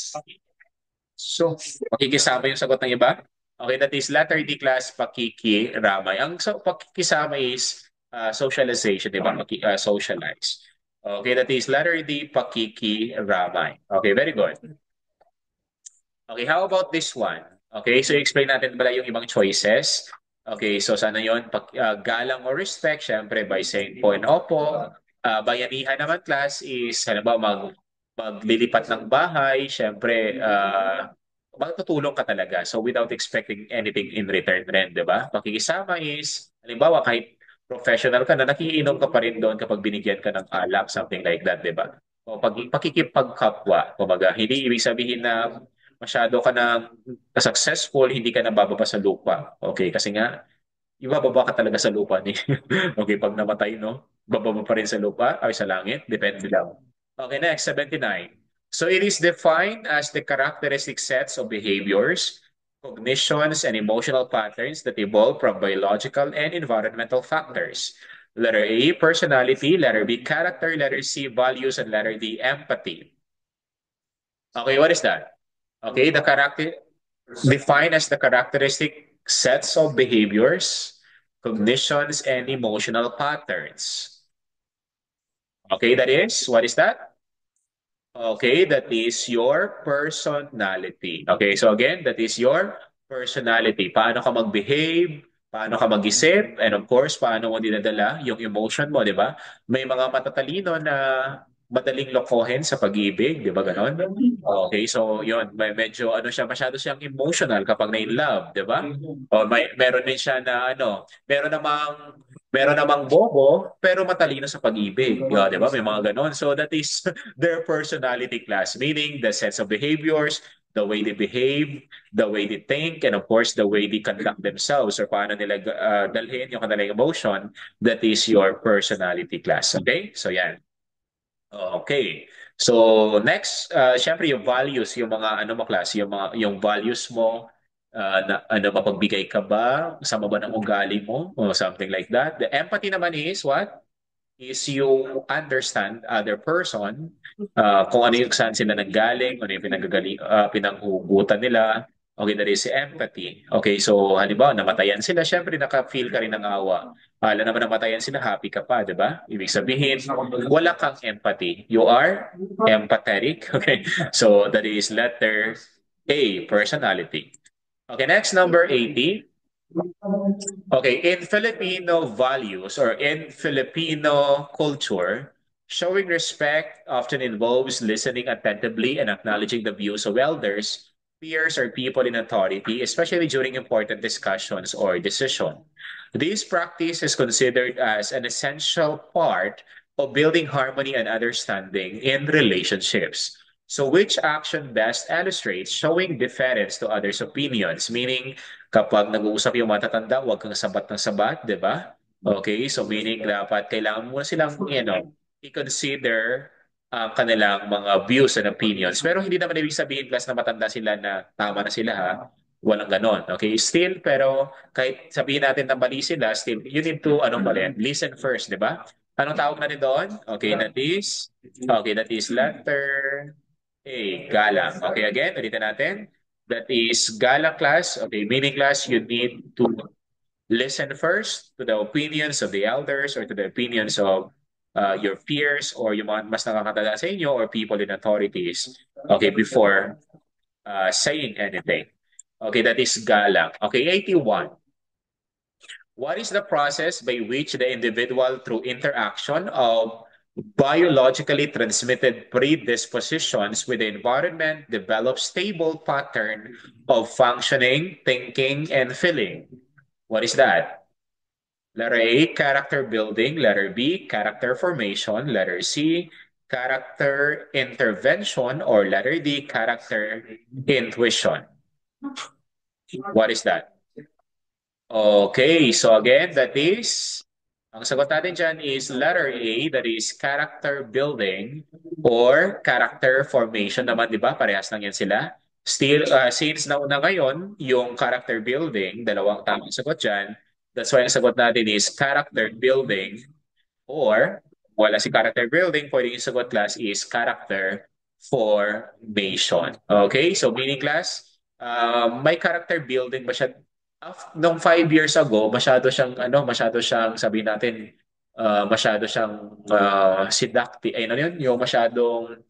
Speaker 1: So, pakikisama yung sagot ng iba? Okay, that is letter D class, pakikiramay. Ang so, pakikisama is socialization, di ba? Socialize. Okay, that is letter D, pakikiramay. Okay, very good. Okay, how about this one? Okay, so explain natin pala yung ibang choices. Okay, so sana yon galang or respect, syempre by saying po and opo. Bayanihan naman class is, halimbawa, maglilipat ng bahay, syempre, magtutulong ka talaga. So without expecting anything in return rin, di ba? Pakikisama is, halimbawa, kahit professional ka na, nakiinom ka pa rin doon kapag binigyan ka ng alak, something like that, di ba? O pakikipagkapwa, kumbaga, hindi ibig sabihin na masyado ka na successful, hindi ka na bababa sa lupa. Okay, kasi nga, ibababa ka talaga sa lupa ni. Okay, pag namatay, no? Bababa pa rin sa lupa ay sa langit, depende lang. Okay, next, 79. So it is defined as the characteristic sets of behaviors, cognitions, and emotional patterns that evolve from biological and environmental factors. Letter A, personality. Letter B, character. Letter C, values. And letter D, empathy. Okay, what is that? Okay, the character defined as the characteristic sets of behaviors, cognitions, and emotional patterns. Okay, that is, what is that? Okay, that is your personality. Okay, so again, that is your personality. Paano ka mag-behave, paano ka mag-isip, and of course, paano mo dinadala yung emotion mo, di ba? May mga matatalino na madaling lokohin sa pag-ibig, di ba ganon? Okay, so yun, medyo ano siya, masyado siyang emotional kapag na in love, di ba? O meron din siya na ano, meron namang bobo pero matalino sa pag-ibig, di ba? May mga ganon. So that is their personality class, meaning the sets of behaviors, the way they behave, the way they think, and of course, the way they conduct themselves or paano nila dalhin yung kanilang emotion, that is your personality class. Okay? So yan. Okay. So next, syempre yung values, yung mga ano mo class, yung values mo, na, ano mapagbigay ka ba, sama ba ng ugali mo, or something like that. The empathy naman is what? Is you understand other person, kung ano yung saan sila nanggaling, ano yung pinanghugutan nila. Okay, that is empathy. Okay, so halimbawa, namatayan sila, syempre naka-feel ka rin ng awa. Alam naman namatayan sila, happy ka pa, di ba? Ibig sabihin, wala kang empathy. You are empathetic. Okay, so that is letter A, personality. Okay, next, number 80. Okay, in Filipino values or in Filipino culture, showing respect often involves listening attentively and acknowledging the views of elders, peers, or people in authority, especially during important discussions or decision. This practice is considered as an essential part of building harmony and understanding in relationships. So which action best illustrates showing deference to others' opinions? Meaning, kapag nag-uusap yung matatanda, huwag kang sabat ng sabat, di ba? Okay, so meaning dapat kailangan mo silang, i-consider ang kanilang mga views and opinions. Pero hindi naman ibig sabihin plus na matanda sila na tama na sila ha. Walang ganon. Okay, still, pero kahit sabihin natin na mali sila, still, you need to, ano pa rin, listen first, di ba? Anong tawag natin doon? Okay, that is letter A, galang. Okay, again, ulitin natin. That is galang class. Okay, meaning class, you need to listen first to the opinions of the elders or to the opinions of your peers or yung mga mas nakakatanda sa inyo or people in authorities. Okay, before saying anything. Okay, that is galang. Okay, 81. What is the process by which the individual, through interaction of biologically transmitted predispositions with the environment, develops stable pattern of functioning, thinking, and feeling? What is that? Letter A, character building. Letter B, character formation. Letter C, character intervention. Or letter D, character intuition. What is that? Okay, so again, that is, ang sagot natin dyan is letter A, that is character building or character formation naman, di ba? Parehas lang yan sila. Still, since nauna ngayon, yung character building, dalawang tamang sagot dyan. That's why ang sagot natin is character building. Or, wala si character building, pwede yung sagot class is character formation. Okay, so meaning class, may character building ba siya? Nung 5 years ago, masyado siyang, sabihin natin, masyado siyang seductive, ano yun, yung masyadong,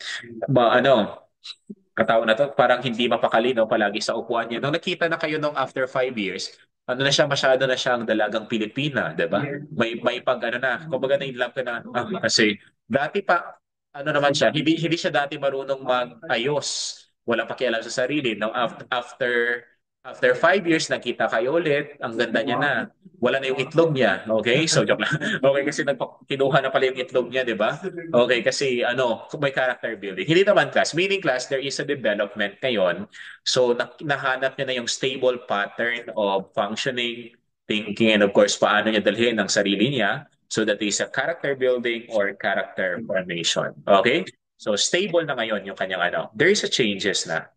Speaker 1: katao na to, parang hindi mapakali, no, palagi sa upuan niya. Nung nakita na kayo nung after 5 years, ano na siya, masyado na siyang dalagang Pilipina, di ba? May pag ano na, kumbaga na-inlove ka na, kasi dati pa, ano naman siya, hindi siya dati marunong mag-ayos, walang pakialam sa sarili. Now, after 5 years, nakita kayo ulit, ang ganda niya na. Wala na yung itlog niya. Okay? So, joke lang. Okay, kasi kinuha na pala yung itlog niya, di ba? Okay, kasi may character building. Hindi naman class. Meaning class, there is a development ngayon. So, nahanap niya na yung stable pattern of functioning, thinking, and of course, paano niya dalhin ang sarili niya. So, that is a character building or character formation. Okay? So, stable na ngayon yung kanyang There is a changes na.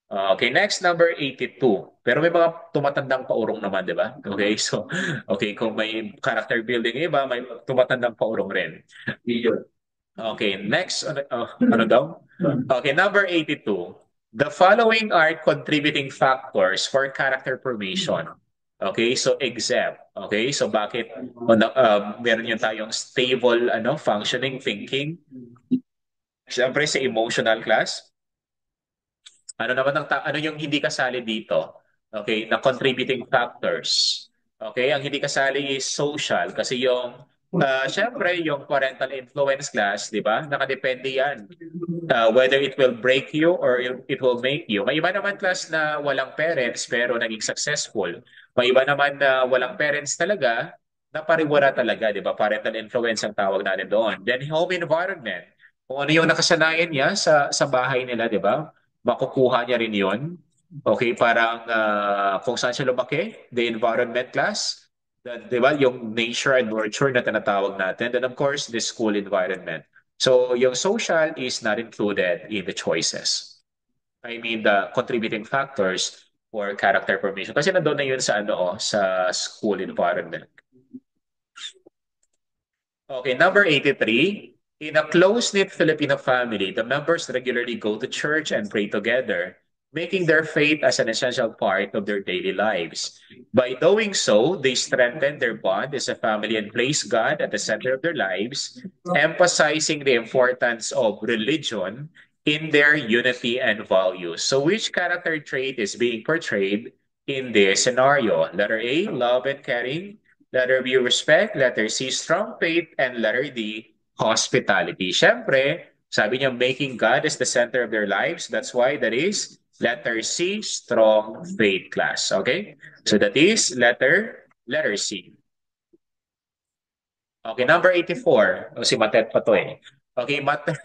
Speaker 1: Okay, next number 82. Pero may mga tumatandang paurong naman, di ba? Okay, so, okay, kung may character building iba, may tumatandang paurong rin. Okay, next, ano daw? Okay, number 82. The following are contributing factors for character formation. Okay, so exam. Okay, so bakit meron yung tayong stable functioning thinking? Siyempre sa emotional class, ano naman ano yung hindi kasali dito? Okay, na contributing factors. Okay, ang hindi kasali is social kasi yung syempre yung parental influence class, di ba? Nakadepende yan. Whether it will break you or it will make you. May iba naman class na walang parents pero naging successful. May iba naman na walang parents talaga na pariwara talaga, di ba? Parental influence ang tawag natin doon. Then home environment. Kung ano yung nakasanayan niya sa bahay nila, di ba? Makukuha niya rin yun. Okay, parang kung saan siya lumaki, the environment class, di ba, yung nature and nurture na tinatawag natin. Then of course, the school environment. So yung social is not included in the choices. I mean, the contributing factors for character formation. Kasi nandoon na yun sa school environment. Okay, number 83. In a close-knit Filipino family, the members regularly go to church and pray together, making their faith as an essential part of their daily lives. By doing so, they strengthen their bond as a family and place God at the center of their lives, emphasizing the importance of religion in their unity and values. So which character trait is being portrayed in this scenario? Letter A, love and caring. Letter B, respect. Letter C, strong faith. And letter D, hospitality. Siyempre, sabi niya, making God as the center of their lives. That's why that is letter C, strong faith class. Okay? So that is letter C. Okay, number 84. O, si Matet pa to eh. Okay, Matet.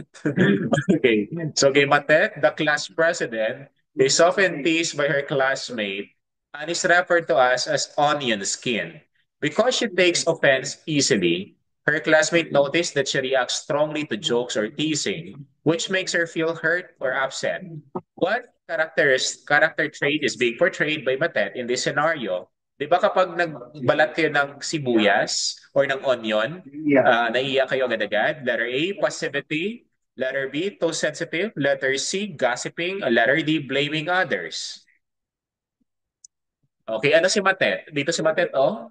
Speaker 1: Okay. So, okay, Matet, the class president, is often teased by her classmate and is referred to us as onion skin. Because she takes offense easily, her classmate noticed that she reacts strongly to jokes or teasing, which makes her feel hurt or upset. What character trait is being portrayed by Matet in this scenario? Di ba kapag nagbalat kayo ng sibuyas or ng onion, naiiyak kayo agad-agad? Letter A, passivity. Letter B, too sensitive. Letter C, gossiping. Letter D, blaming others. Okay, ano si Matet? Dito si Matet, oh.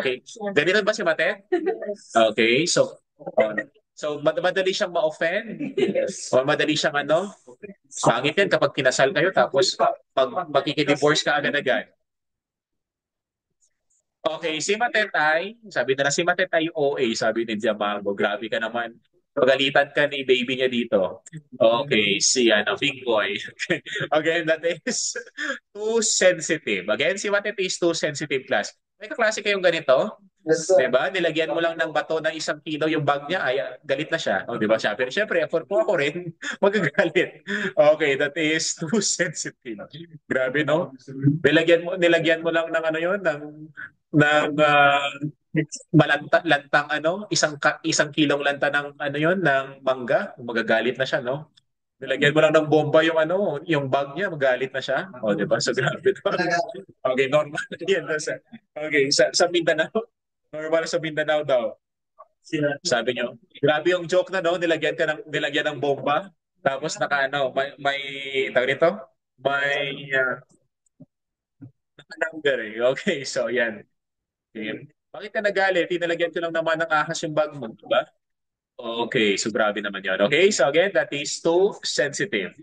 Speaker 1: Okay. Ganito ba si Matet? Okay, so madali siyang ma-offend? O madali siyang Pangit yan kapag kinasal kayo tapos magkiki-divorce ka agad-agad. Okay, si Matetay, sabi na si Matetay OA, sabi ni Diamango, grabe ka naman. Pagalitan ka ni baby niya dito. Okay, si Big Boy. Again, that is too sensitive. Again, si Matetay is too sensitive class. May kaklase kayong ganito? Diba? Nilagyan mo lang ng bato ng 1 kilo yung bag niya, ay galit na siya. O, diba? Siyempre, ako rin, magagalit. Okay, that is too sensitive. Grabe, no? Nilagyan mo lang ng ano yun, ng lantang isang kilong lanta ng ano yon ng mangga, magagalit na siya, no? Nilagyan mo lang ng bomba yung bag niya, magalit na siya. O, di ba? So, grabe to. Okay, normal yan. Okay, sa Mindanao, normal sa Mindanao daw. Sabi niyo, grabe yung joke na, no? Nilagyan ng bomba, tapos may tawag nito, may number eh. Okay, so yan. Okay. Bakit ka nagalit? Tinalagyan ko lang naman ng ahas yung bag mo, di ba? Okay, so grabe naman yun. Okay, so again, that is too sensitive.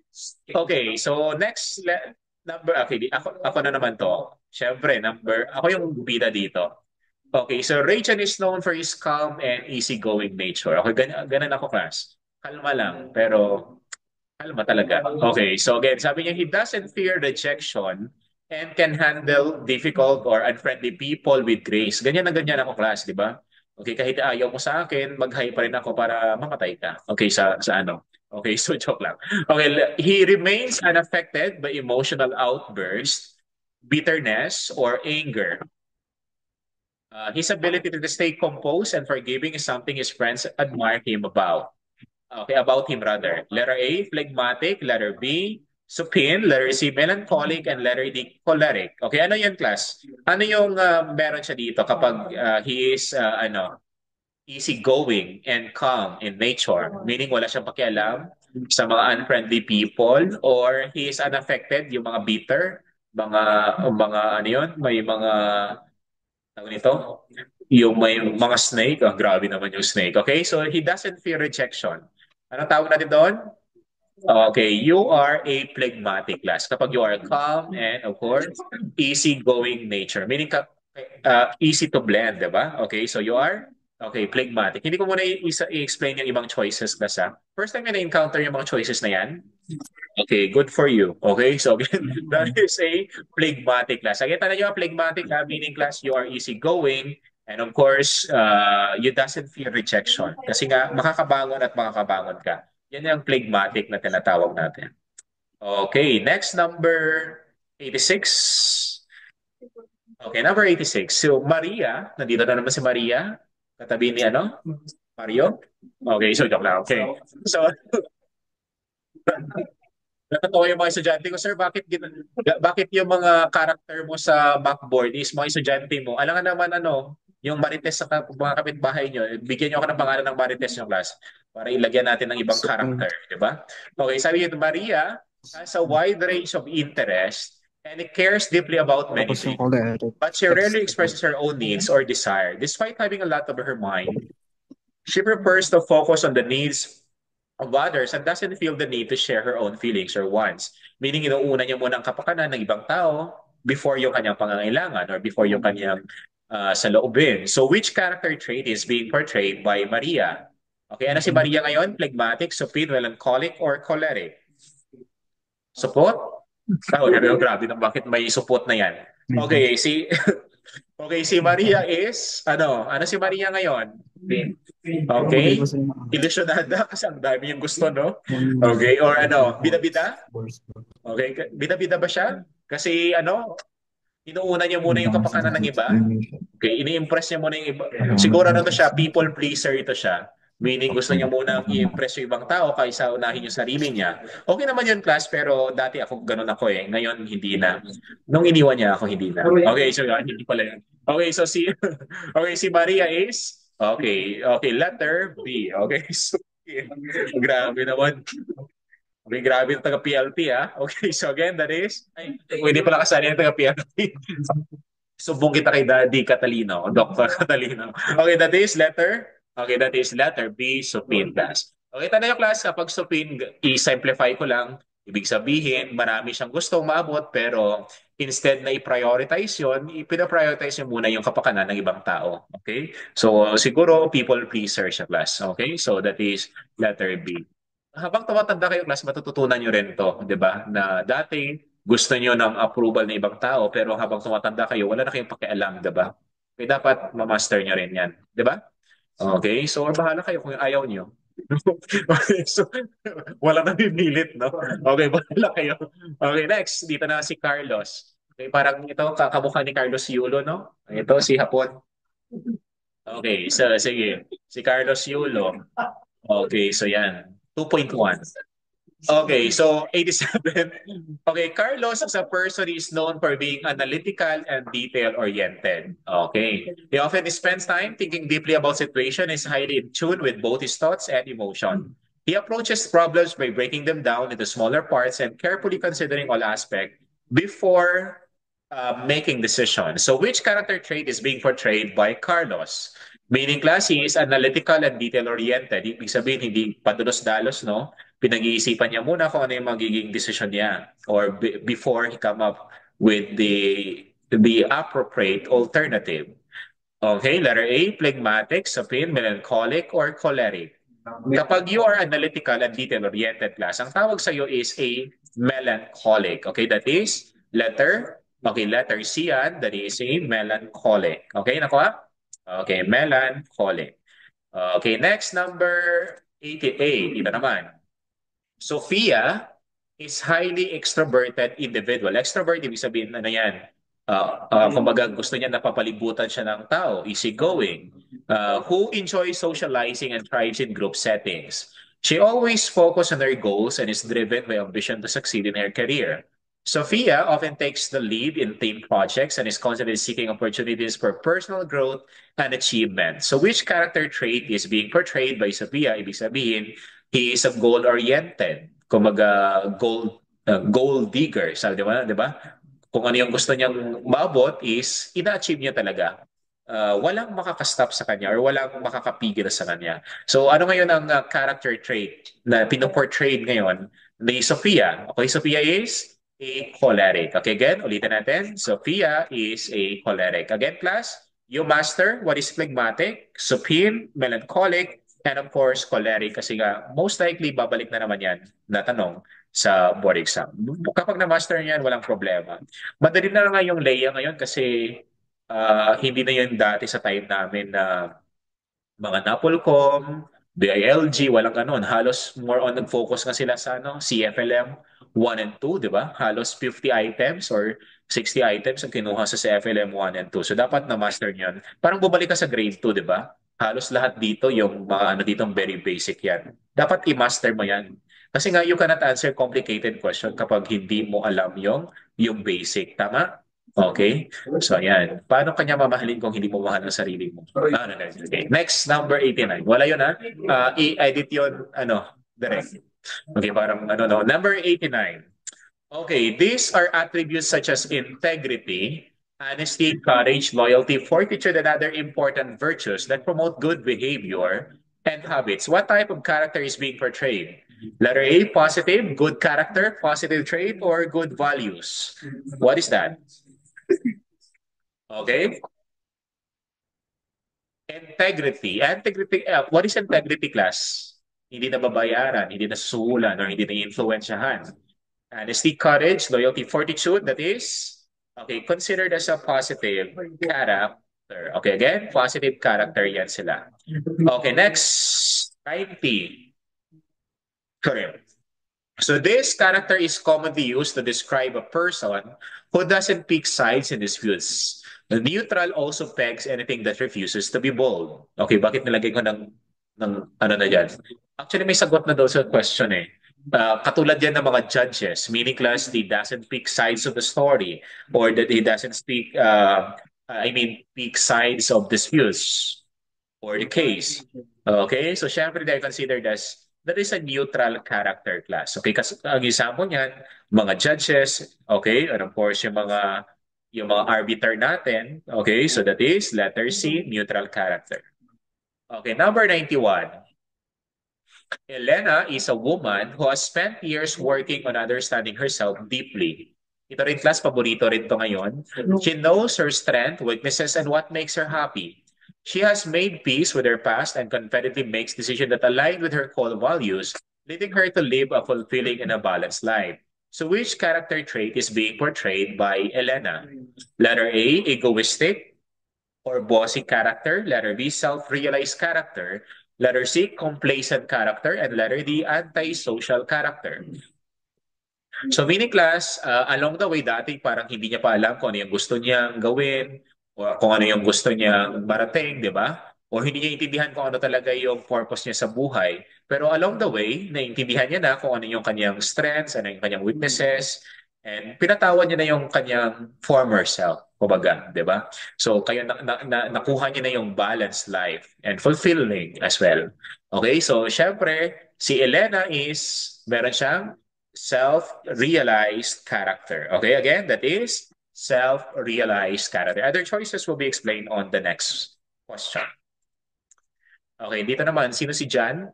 Speaker 1: Okay, so number, okay, ako na naman to. Siyempre, ako yung bida dito. Okay, so Rachel is known for his calm and easygoing nature. Okay, ganun ako, class. Kalma lang, pero kalma talaga. Okay, so again, sabi niya, he doesn't fear rejection and can handle difficult or unfriendly people with grace. Ganyan na ganyan ako, class, di ba? Okay, kahit ayaw mo sa akin, mag-hi pa rin ako para mamatay ka. Okay, sa ano? Okay, so joke lang. Okay, he remains unaffected by emotional outbursts, bitterness, or anger. His ability to stay composed and forgiving is something his friends admire him about. Okay, about him rather. Letter A, phlegmatic. Letter B, supine. Letter C, melancholic. And letter D, choleric. Okay, ano yun, class? Ano yung meron siya dito kapag he is easygoing and calm in nature? Meaning wala siyang pakialam sa mga unfriendly people, or he is unaffected, yung mga bitter, mga ano yun, may mga tawag nito, yung may mga snake. Oh, grabe naman yung snake. Okay, so he doesn't fear rejection. Anong tawag natin doon? Okay, you are a phlegmatic class. Kapag you are calm and of course, easy-going nature. Meaning easy to blend, di ba? Okay, so you are phlegmatic. Hindi ko muna i-explain yung ibang choices class ha. First time na encounter yung mga choices na yan? Okay, good for you. Okay, so again, that is a phlegmatic class. Again, tanda nyo, phlegmatic meaning class, you are easygoing, and of course, you doesn't fear rejection. Kasi nga, makakabangon ka. Yan yung phlegmatic na tinatawag natin. Okay, next, number 86. Okay, number 86. So, Maria, nandito na naman si Maria. Katabi ni Mario? Okay, so joke lang. Okay. So, natatawa yung mga estudyante ko, sir, bakit yung mga character mo sa backboard is mga estudyante mo? Alam nga naman yung Marites sa mga kapitbahay nyo, bigyan nyo ako ng pangalan ng Marites yung class para ilagyan natin ng ibang character, di ba? Okay, sabi nito, Maria has a wide range of interest and cares deeply about many things. But she rarely expresses her own needs or desire. Despite having a lot of her mind, she prefers to focus on the needs of others and doesn't feel the need to share her own feelings or wants. Meaning, inuuna niya muna ang kapakanan ng ibang tao before yung kanyang pangangailangan or before yung kanyang saloobin. So, which character trait is being portrayed by Maria? Okay, ano si Maria ngayon? Phlegmatic, supine, melancholic, or choleric? Support? Grabe na bakit may support na yan. Okay, okay, si Maria is, ano si Maria ngayon? Okay, ilusyonada kasi ang dami yung gusto, no? Okay, or bida-bida? Okay, bida-bida ba siya? Kasi inuuna niya muna yung kapakanan ng iba. Okay, ini-impress niya muna yung iba. Siguro to siya, people pleaser ito siya. Meaning gusto niya muna i-impress yung ibang tao kaysa unahin yung sarili niya. Okay naman yun, class, pero dati ganun ako eh. Ngayon, hindi na. Nung iniwan niya ako, hindi na. Okay, so hindi pala yun. Okay, so okay, si Maria is, okay, letter B. Okay, so, grabe naman. Okay, grabe yung taga-PLP ah. Okay, so again, that is, hindi pala kasali yung taga-PLP. Sumbong kita kay Daddy Catalino, Dr. Catalino. Okay, that is letter B, supine class. Okay, tanay yung class, kapag supine, i-simplify ko lang, Ibig sabihin, marami siyang gustong maabot pero instead na i-prioritize yun, ipina-prioritize niya muna yung kapakanan ng ibang tao. Okay? So, siguro people pleaser siya, class. Okay? So, that is letter B. Habang tumatanda kayo, class, matututunan nyo rin to, di ba? Na dati, gusto nyo ng approval ng ibang tao pero habang tumatanda kayo, wala na kayong pakialam, di ba? Kaya dapat ma-master nyo rin yan. Di ba? Okay? So, bahala kayo kung ayaw nyo. Okay, so, wala nang pinilit, no? Okay, bahala kayo. Okay, next. Dito na si Carlos. Okay, parang ito, kakamukha ni Carlos Yulo, no? Ito, si Hapon. Okay, so, sige. Si Carlos Yulo. Okay, so yan. 2.1. Okay, so 87. Okay, Carlos is a person who is known for being analytical and detail-oriented. Okay. He often spends time thinking deeply about situation, is highly in tune with both his thoughts and emotion. He approaches problems by breaking them down into smaller parts and carefully considering all aspects before making decisions. So which character trait is being portrayed by Carlos? Meaning class, he is analytical and detail-oriented. Ibig sabihin, hindi padulos-dalos, no? Pinag-iisipan niya muna kung ano yung magiging decision niya or before he come up with the appropriate alternative. Okay, letter A, phlegmatic, sapin, melancholic, or choleric. Kapag you are analytical and detail-oriented class, ang tawag sa iyo is a melancholic. Okay, that is letter C yan, that is a melancholic. Okay, nakuha? Okay, melancholic. Okay, next, number 88. Ito naman. Sophia is highly extroverted individual. Extrovert, ibig sabihin, ano yan? Kumbaga, gusto niya napapalibutan siya ng tao, easygoing, who enjoys socializing and thrives in group settings. She always focuses on her goals and is driven by ambition to succeed in her career. Sophia often takes the lead in team projects and is constantly seeking opportunities for personal growth and achievement. So which character trait is being portrayed by Sophia? Ibig sabihin, he is a goal-oriented. Kumaga, goal digger. Sabi di ba? Kung ano yung gusto niyang maabot is, ina-achieve niya talaga. Walang makakastop sa kanya or walang makakapigil sa kanya. So ano ngayon ang character trait na pinoportray ngayon ni Sophia? Okay, Sophia is a choleric. Okay, again, ulitin natin. Sophia is a choleric. Again, class, you master what is phlegmatic, supine, melancholic, and of course, choleric. Kasi nga, most likely, babalik na naman yan na tanong sa board exam. Kapag na-master niyan, walang problema. Madali na nga yung Leia ngayon kasi hindi na yun dati sa time namin na mga Napolcom, DILG, walang ganun. Halos more on nag-focus nga sila sa CFLM 1 and 2, di ba? Halos 50 items or 60 items ang kinuha sa CFLM 1 and 2. So dapat na-master niyan. Parang bumalik ka sa grade 2, di ba? Halos lahat dito, yung mga ano dito, very basic yan. Dapat i-master mo yan. Kasi nga, you cannot answer complicated question kapag hindi mo alam yung basic. Tama? Okay? So, ayan. Paano kanya mamahalin kung hindi mo mahal ang sarili mo? No. Okay. Next, number 89. Wala yun, ha? I-edit yun, direct. Okay, parang, no. Number 89. Okay, these are attributes such as integrity, honesty, courage, loyalty, fortitude, and other important virtues that promote good behavior and habits. What type of character is being portrayed? Letter A, positive, good character, positive trait, or good values? What is that? Okay? Integrity. Integrity, what is integrity class? Hindi na babayaran, hindi na susulan, or hindi na influensyahan. Honesty, courage, loyalty, fortitude, that is, okay, considered as a positive character. Okay, again, positive character yan sila. Okay, next, 90. Correct. So this character is commonly used to describe a person who doesn't pick sides in disputes. The neutral also pegs anything that refuses to be bold. Okay, bakit nilagay ko ng ano na yan? Actually, may sagot na daw sa question eh. Katulad yan ng mga judges, meaning class, he doesn't pick sides of the story or that he doesn't pick sides of disputes or the case. Okay, so syempre they're considered as that is a neutral character class. Okay, kasi ang example niyan, mga judges, okay, and of course yung mga arbiter natin, okay, so that is letter C, neutral character. Okay, number 91. Elena is a woman who has spent years working on understanding herself deeply. Ito rin class, paborito rin to ngayon. She knows her strength, weaknesses, and what makes her happy. She has made peace with her past and confidently makes decisions that align with her core values, leading her to live a fulfilling and a balanced life. So which character trait is being portrayed by Elena? Letter A, egoistic or bossy character. Letter B, self-realized character. Letter C, complacent character. And letter D, antisocial character. So mini class, along the way dati parang hindi niya pa alam kung ano yung gusto niyang gawin o kung ano yung gusto niyang marating, di ba? O hindi niya intindihan kung ano talaga yung purpose niya sa buhay. Pero along the way, naintindihan niya na kung ano yung kanyang strengths, ano yung kanyang weaknesses, and pinatawan niya na yung kanyang former self, kumbaga, di ba? So kaya nakuha niya na yung balanced life and fulfilling as well. Okay, so syempre, si Elena is, meron siyang self-realized character. Okay, again, that is self-realized character. Other choices will be explained on the next question. Okay, dito naman, sino si Jan?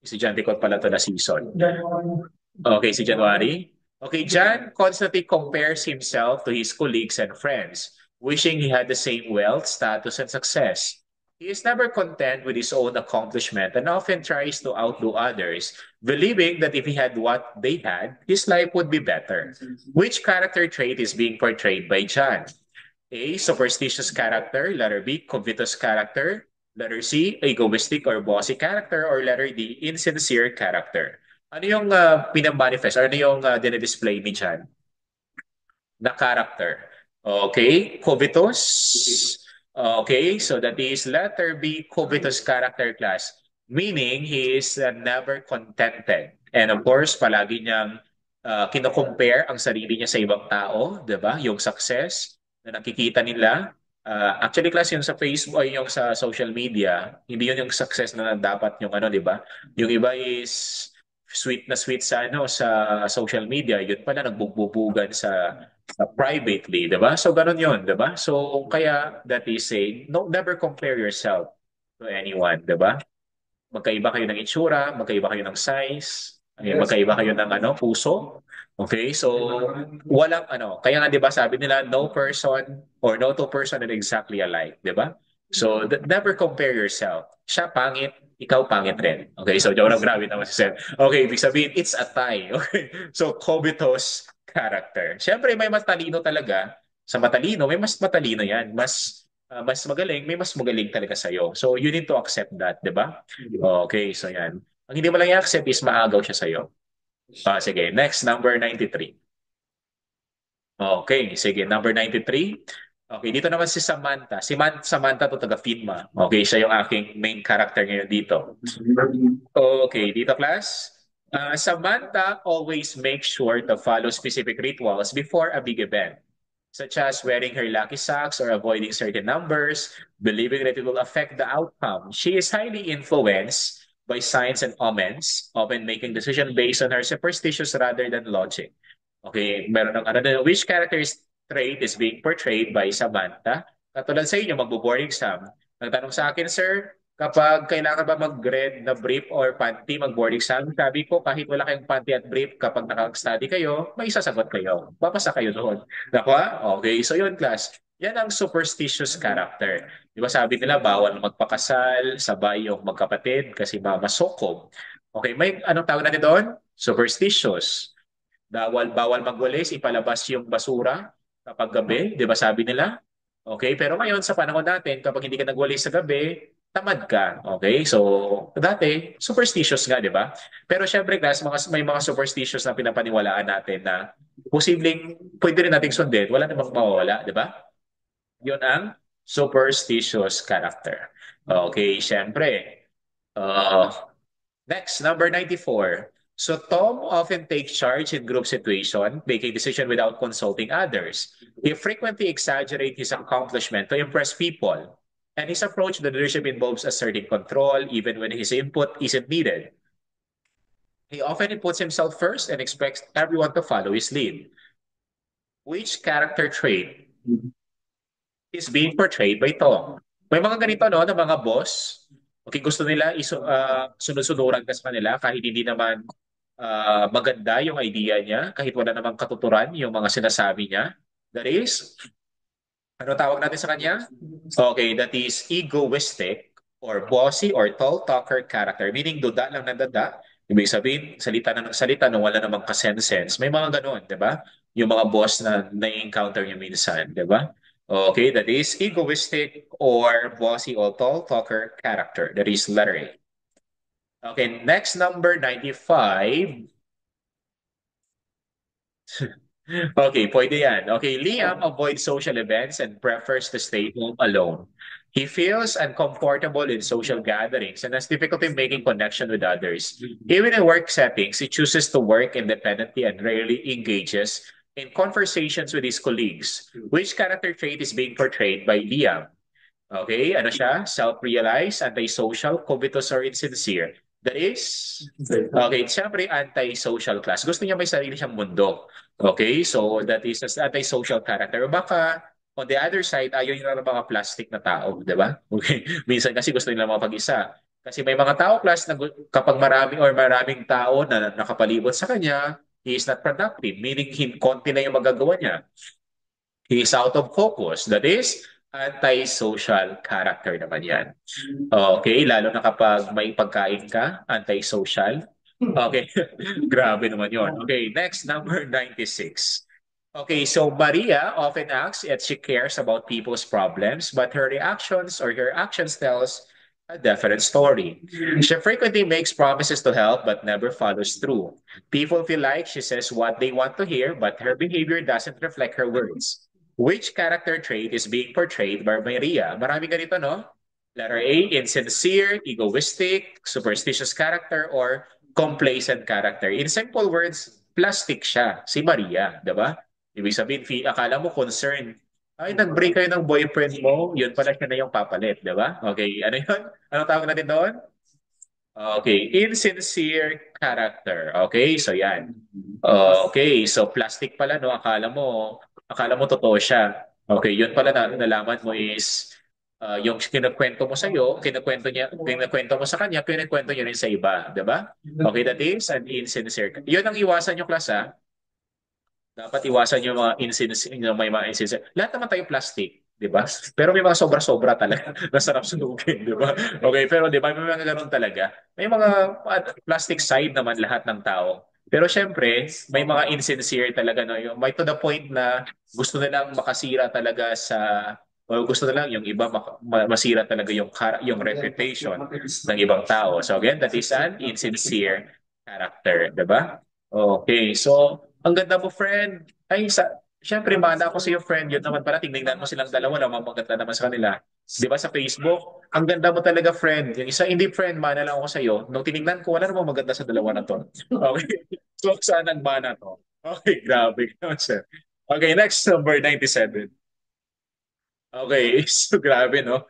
Speaker 1: Si Jan Ticot pala to na season. Okay, si January. Okay, Jan constantly compares himself to his colleagues and friends, wishing he had the same wealth, status, and success. He is never content with his own accomplishment and often tries to outdo others, believing that if he had what they had, his life would be better. Which character trait is being portrayed by Jan? A, superstitious character. Letter B, covetous character. Letter C, egoistic or bossy character. Or letter D, insincere character. Ano yung pinamanifest? Ano yung dinidisplay ni Jan na character? Okay, covetous. Okay, so that is letter B, covetous character class. Meaning, he is never contented. And of course, palagi niyang kino-compare ang sarili niya sa ibang tao, di ba? Yung success na nakikita nila. Actually, class, yung sa Facebook, ay yung sa social media, hindi yun yung success na dapat yung ano, di ba? Yung iba is sweet na sweet sa ano sa social media, yun pala nagbubbugan sa privately, 'di ba? So ganun 'yun, 'di ba? So kaya that is saying, no, never compare yourself to anyone, 'di ba? Magkaiba kayo ng itsura, magkaiba kayo ng size, magkaiba kayo ng ano, puso. Okay? So walang ano, kaya nga 'di ba sabi nila no person or no two person are exactly alike, 'di ba? So never compare yourself. Siya pangit, ikaw pangit rin. Okay? So joke lang, grabe naman si Seth. Okay, ibig sabihin it's a tie. Okay? So covetous character. Siyempre may matalino talaga. Sa matalino, may mas matalino 'yan. Mas magaling, may mas magaling talaga sa'yo. So, you need to accept that, di ba? Okay, so yan. Ang hindi mo lang i-accept is maagaw siya sa'yo. Sige, next, number 93. Okay, sige, number 93. Okay, dito naman si Samantha. Samantha to taga Finma. Okay, siya yung aking main character ngayon dito. Okay, dito class. Samantha always makes sure to follow specific rituals before a big event, such as wearing her lucky socks or avoiding certain numbers, believing that it will affect the outcome. She is highly influenced by signs and omens, often making decisions based on her superstitions rather than logic. Okay, meron ng ano na, which character's trait is being portrayed by Samantha? Katulad sa inyo, magbo-board exam. Nagtanong sa akin, sir, kapag kailangan ba mag-red na brief or panty mag-board exam, sabi ko, kahit wala kayong panty at brief, kapag nakag-study kayo, may sasagot kayo. Papasa kayo doon. Nakuha? Okay, so yun, class. Yan ang superstitious character. Di ba sabi nila, bawal magpakasal, sabay yung magkapatid kasi mamasokob. Okay, may anong tawag natin doon? Superstitious. Bawal magwalis, ipalabas yung basura kapag gabi, 'di ba sabi nila? Okay, pero ngayon sa panahon natin, kapag hindi ka nagwalis sa gabi, tamad ka. Okay? So, dati superstitious nga, 'di ba? Pero syempre, guys, may mga superstitious na pinapaniwalaan natin na posibleng pwede rin nating sundin, wala namang mawawala, 'di ba? 'Yun ang superstitious character. Okay, syempre. Uh, Next, number 94. So Tom often takes charge in group situation, making decisions without consulting others. He frequently exaggerates his accomplishment to impress people. And his approach to leadership involves asserting control even when his input isn't needed. He often puts himself first and expects everyone to follow his lead. Which character trait is being portrayed by Tom? May mga ganito no, na mga boss. Okay, gusto nila sunod-sunuran ka sa kanila kahit hindi naman maganda yung idea niya, kahit wala namang katuturan yung mga sinasabi niya. That is, ano tawag natin sa kanya? Okay, that is egoistic or bossy or tall talker character. Meaning, duda lang ng dada. Ibig sabihin, salita na ng salita nung wala namang kasense. May mga ganun, di ba? Yung mga boss na na-encounter niyo minsan, di ba? Okay, that is egoistic or bossy or tall talker character. That is letter A. Okay, next number 95. Okay, pwede yan. Okay, Liam avoids social events and prefers to stay home alone. He feels uncomfortable in social gatherings and has difficulty making connection with others. Even in work settings, he chooses to work independently and rarely engages in conversations with his colleagues. Which character trait is being portrayed by Liam? Okay, ano siya? Self-realized, antisocial, covetous, or insincere. That is, okay, siyempre anti-social class. Gusto niya may sarili siyang mundo. Okay, so that is as anti-social character. O baka, on the other side, ayaw niya ng mga plastic na tao, di ba? Okay, minsan kasi gusto nila mga pag-isa. Kasi may mga tao class na kapag maraming tao na nakapalibot sa kanya, he is not productive, meaning konti na yung magagawa niya. He is out of focus. That is, anti-social character naman yan. Okay, lalo na kapag may pagkain ka, anti-social. Okay, grabe naman yon. Okay, next, number 96. Okay, so Maria often acts as she cares about people's problems, but her actions tells a different story. She frequently makes promises to help but never follows through. People feel like she says what they want to hear, but her behavior doesn't reflect her words. Which character trait is being portrayed by Maria? Marami ganito, no? Letter A, insincere, egoistic, superstitious character, or complacent character. In simple words, plastic siya, si Maria, di ba? Ibig sabihin, akala mo concerned. Ay, nag-break kayo ng boyfriend mo, yun pala siya na yung papalit, di ba? Okay, ano yun? Anong tawag natin doon? Okay, insincere character. Okay, so yan. Okay, so plastic pala, no? Akala mo totoo siya. Okay, yun pala na nalaman mo is yung kinukwento mo sa iyo, kinukwento mo sa kanya, kinukwento niya rin sa iba, 'di ba? Okay, that is an insincere. Yun ang iwasan yung class, ha? Dapat iwasan yung mga incidents, yung may mga incidents. Lahat naman tayo plastic, di ba? Pero may mga sobra-sobra talaga. Masarap sunugin, di ba? Okay, pero di ba, may mga ganun talaga. May mga plastic side naman lahat ng tao. Pero syempre, may mga insincere talaga, no? Yung, may to the point na gusto nilang makasira talaga sa o gusto na lang yung iba masira talaga yung reputation ng ibang tao. So again, that is an insincere character, 'di ba? Okay, so ang ganda mo, friend. Siyempre, mana ako sa iyo, friend. Yun naman pala, tingnan mo silang dalawa, naman maganda naman sa kanila. Di ba sa Facebook? Ang ganda mo talaga, friend. Yung isa, hindi friend, mana lang ako sa iyo. Nung tinignan ko, wala namang maganda sa dalawa na to. Okay. So, saan ang mana to? Okay, grabe. Sir. Okay, next, number 97. Okay, so grabe, no?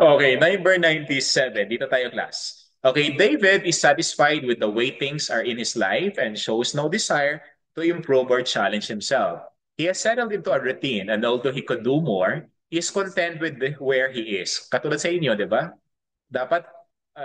Speaker 1: Okay, number 97. Dito tayo, class. Okay, David is satisfied with the way things are in his life and shows no desire to improve or challenge himself. He has settled into a routine and although he could do more, he is content with where he is. Katulad sa inyo, di ba? Dapat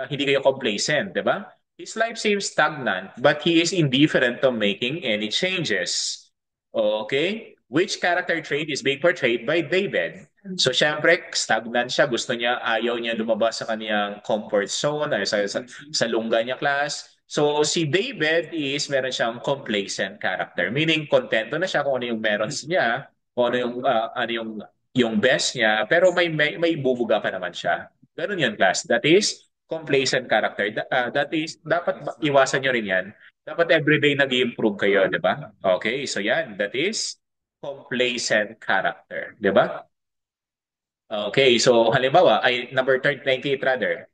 Speaker 1: hindi kayo complacent, di ba? His life seems stagnant, but he is indifferent to making any changes. Okay? Which character trait is being portrayed by David? So, syempre, stagnant siya. Gusto niya, ayaw niya lumabas sa kaniyang comfort zone, ay sa lungga niya class. So, si David is meron siyang complacent character. Meaning, kontento na siya kung ano yung meron niya, kung ano yung best niya, pero may bubuga pa naman siya. Ganun yun, class. That is complacent character. That is, dapat iwasan nyo rin yan. Dapat everyday nag-improve kayo, di ba? Okay, so yan. That is complacent character. Di ba? Okay, so halimbawa, ay number 98 rather.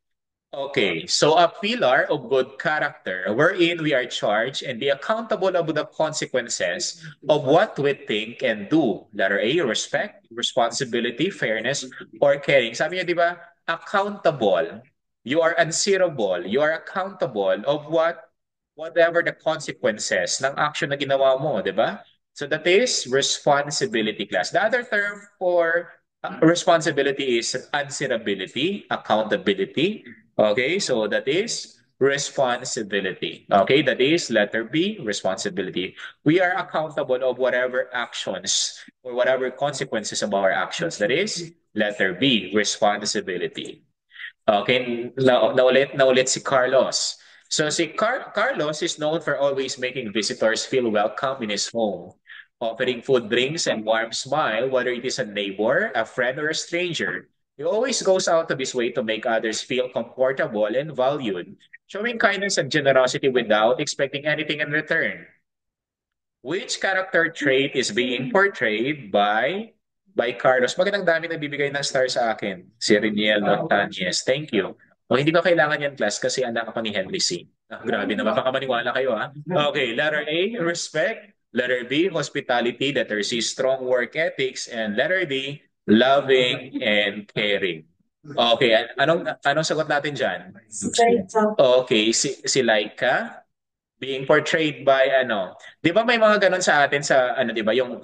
Speaker 1: Okay, so a pillar of good character wherein we are charged and be accountable of the consequences of what we think and do. Letter A, respect, responsibility, fairness, or caring. Sabi niya, di ba, accountable. You are answerable. You are accountable of whatever the consequences ng action na ginawa mo, di ba? So that is responsibility class. The other term for responsibility is answerability, accountability. Okay, so that is responsibility. Okay, that is letter B, responsibility. We are accountable of whatever actions or whatever consequences of our actions. That is letter B, responsibility. Okay, naulit si Carlos. So si Carlos is known for always making visitors feel welcome in his home, offering food, drinks, and warm smile, whether it is a neighbor, a friend, or a stranger. He always goes out of his way to make others feel comfortable and valued, showing kindness and generosity without expecting anything in return. Which character trait is being portrayed by Carlos? Bakit ang dami nagbibigay ng star sa akin? Si Riniel Montañez. Thank you. O, hindi ko kailangan yan, class, kasi anak pa ni Henry C. Ah, grabe naman. Baka maniwala kayo, ha? Okay, letter A, respect. Letter B, hospitality. Letter C, strong work ethics. And letter D, loving and caring. Okay, anong sagot natin dyan? Okay, si Laika being portrayed by ano. 'Di ba may mga ganun sa atin sa ano 'di ba yung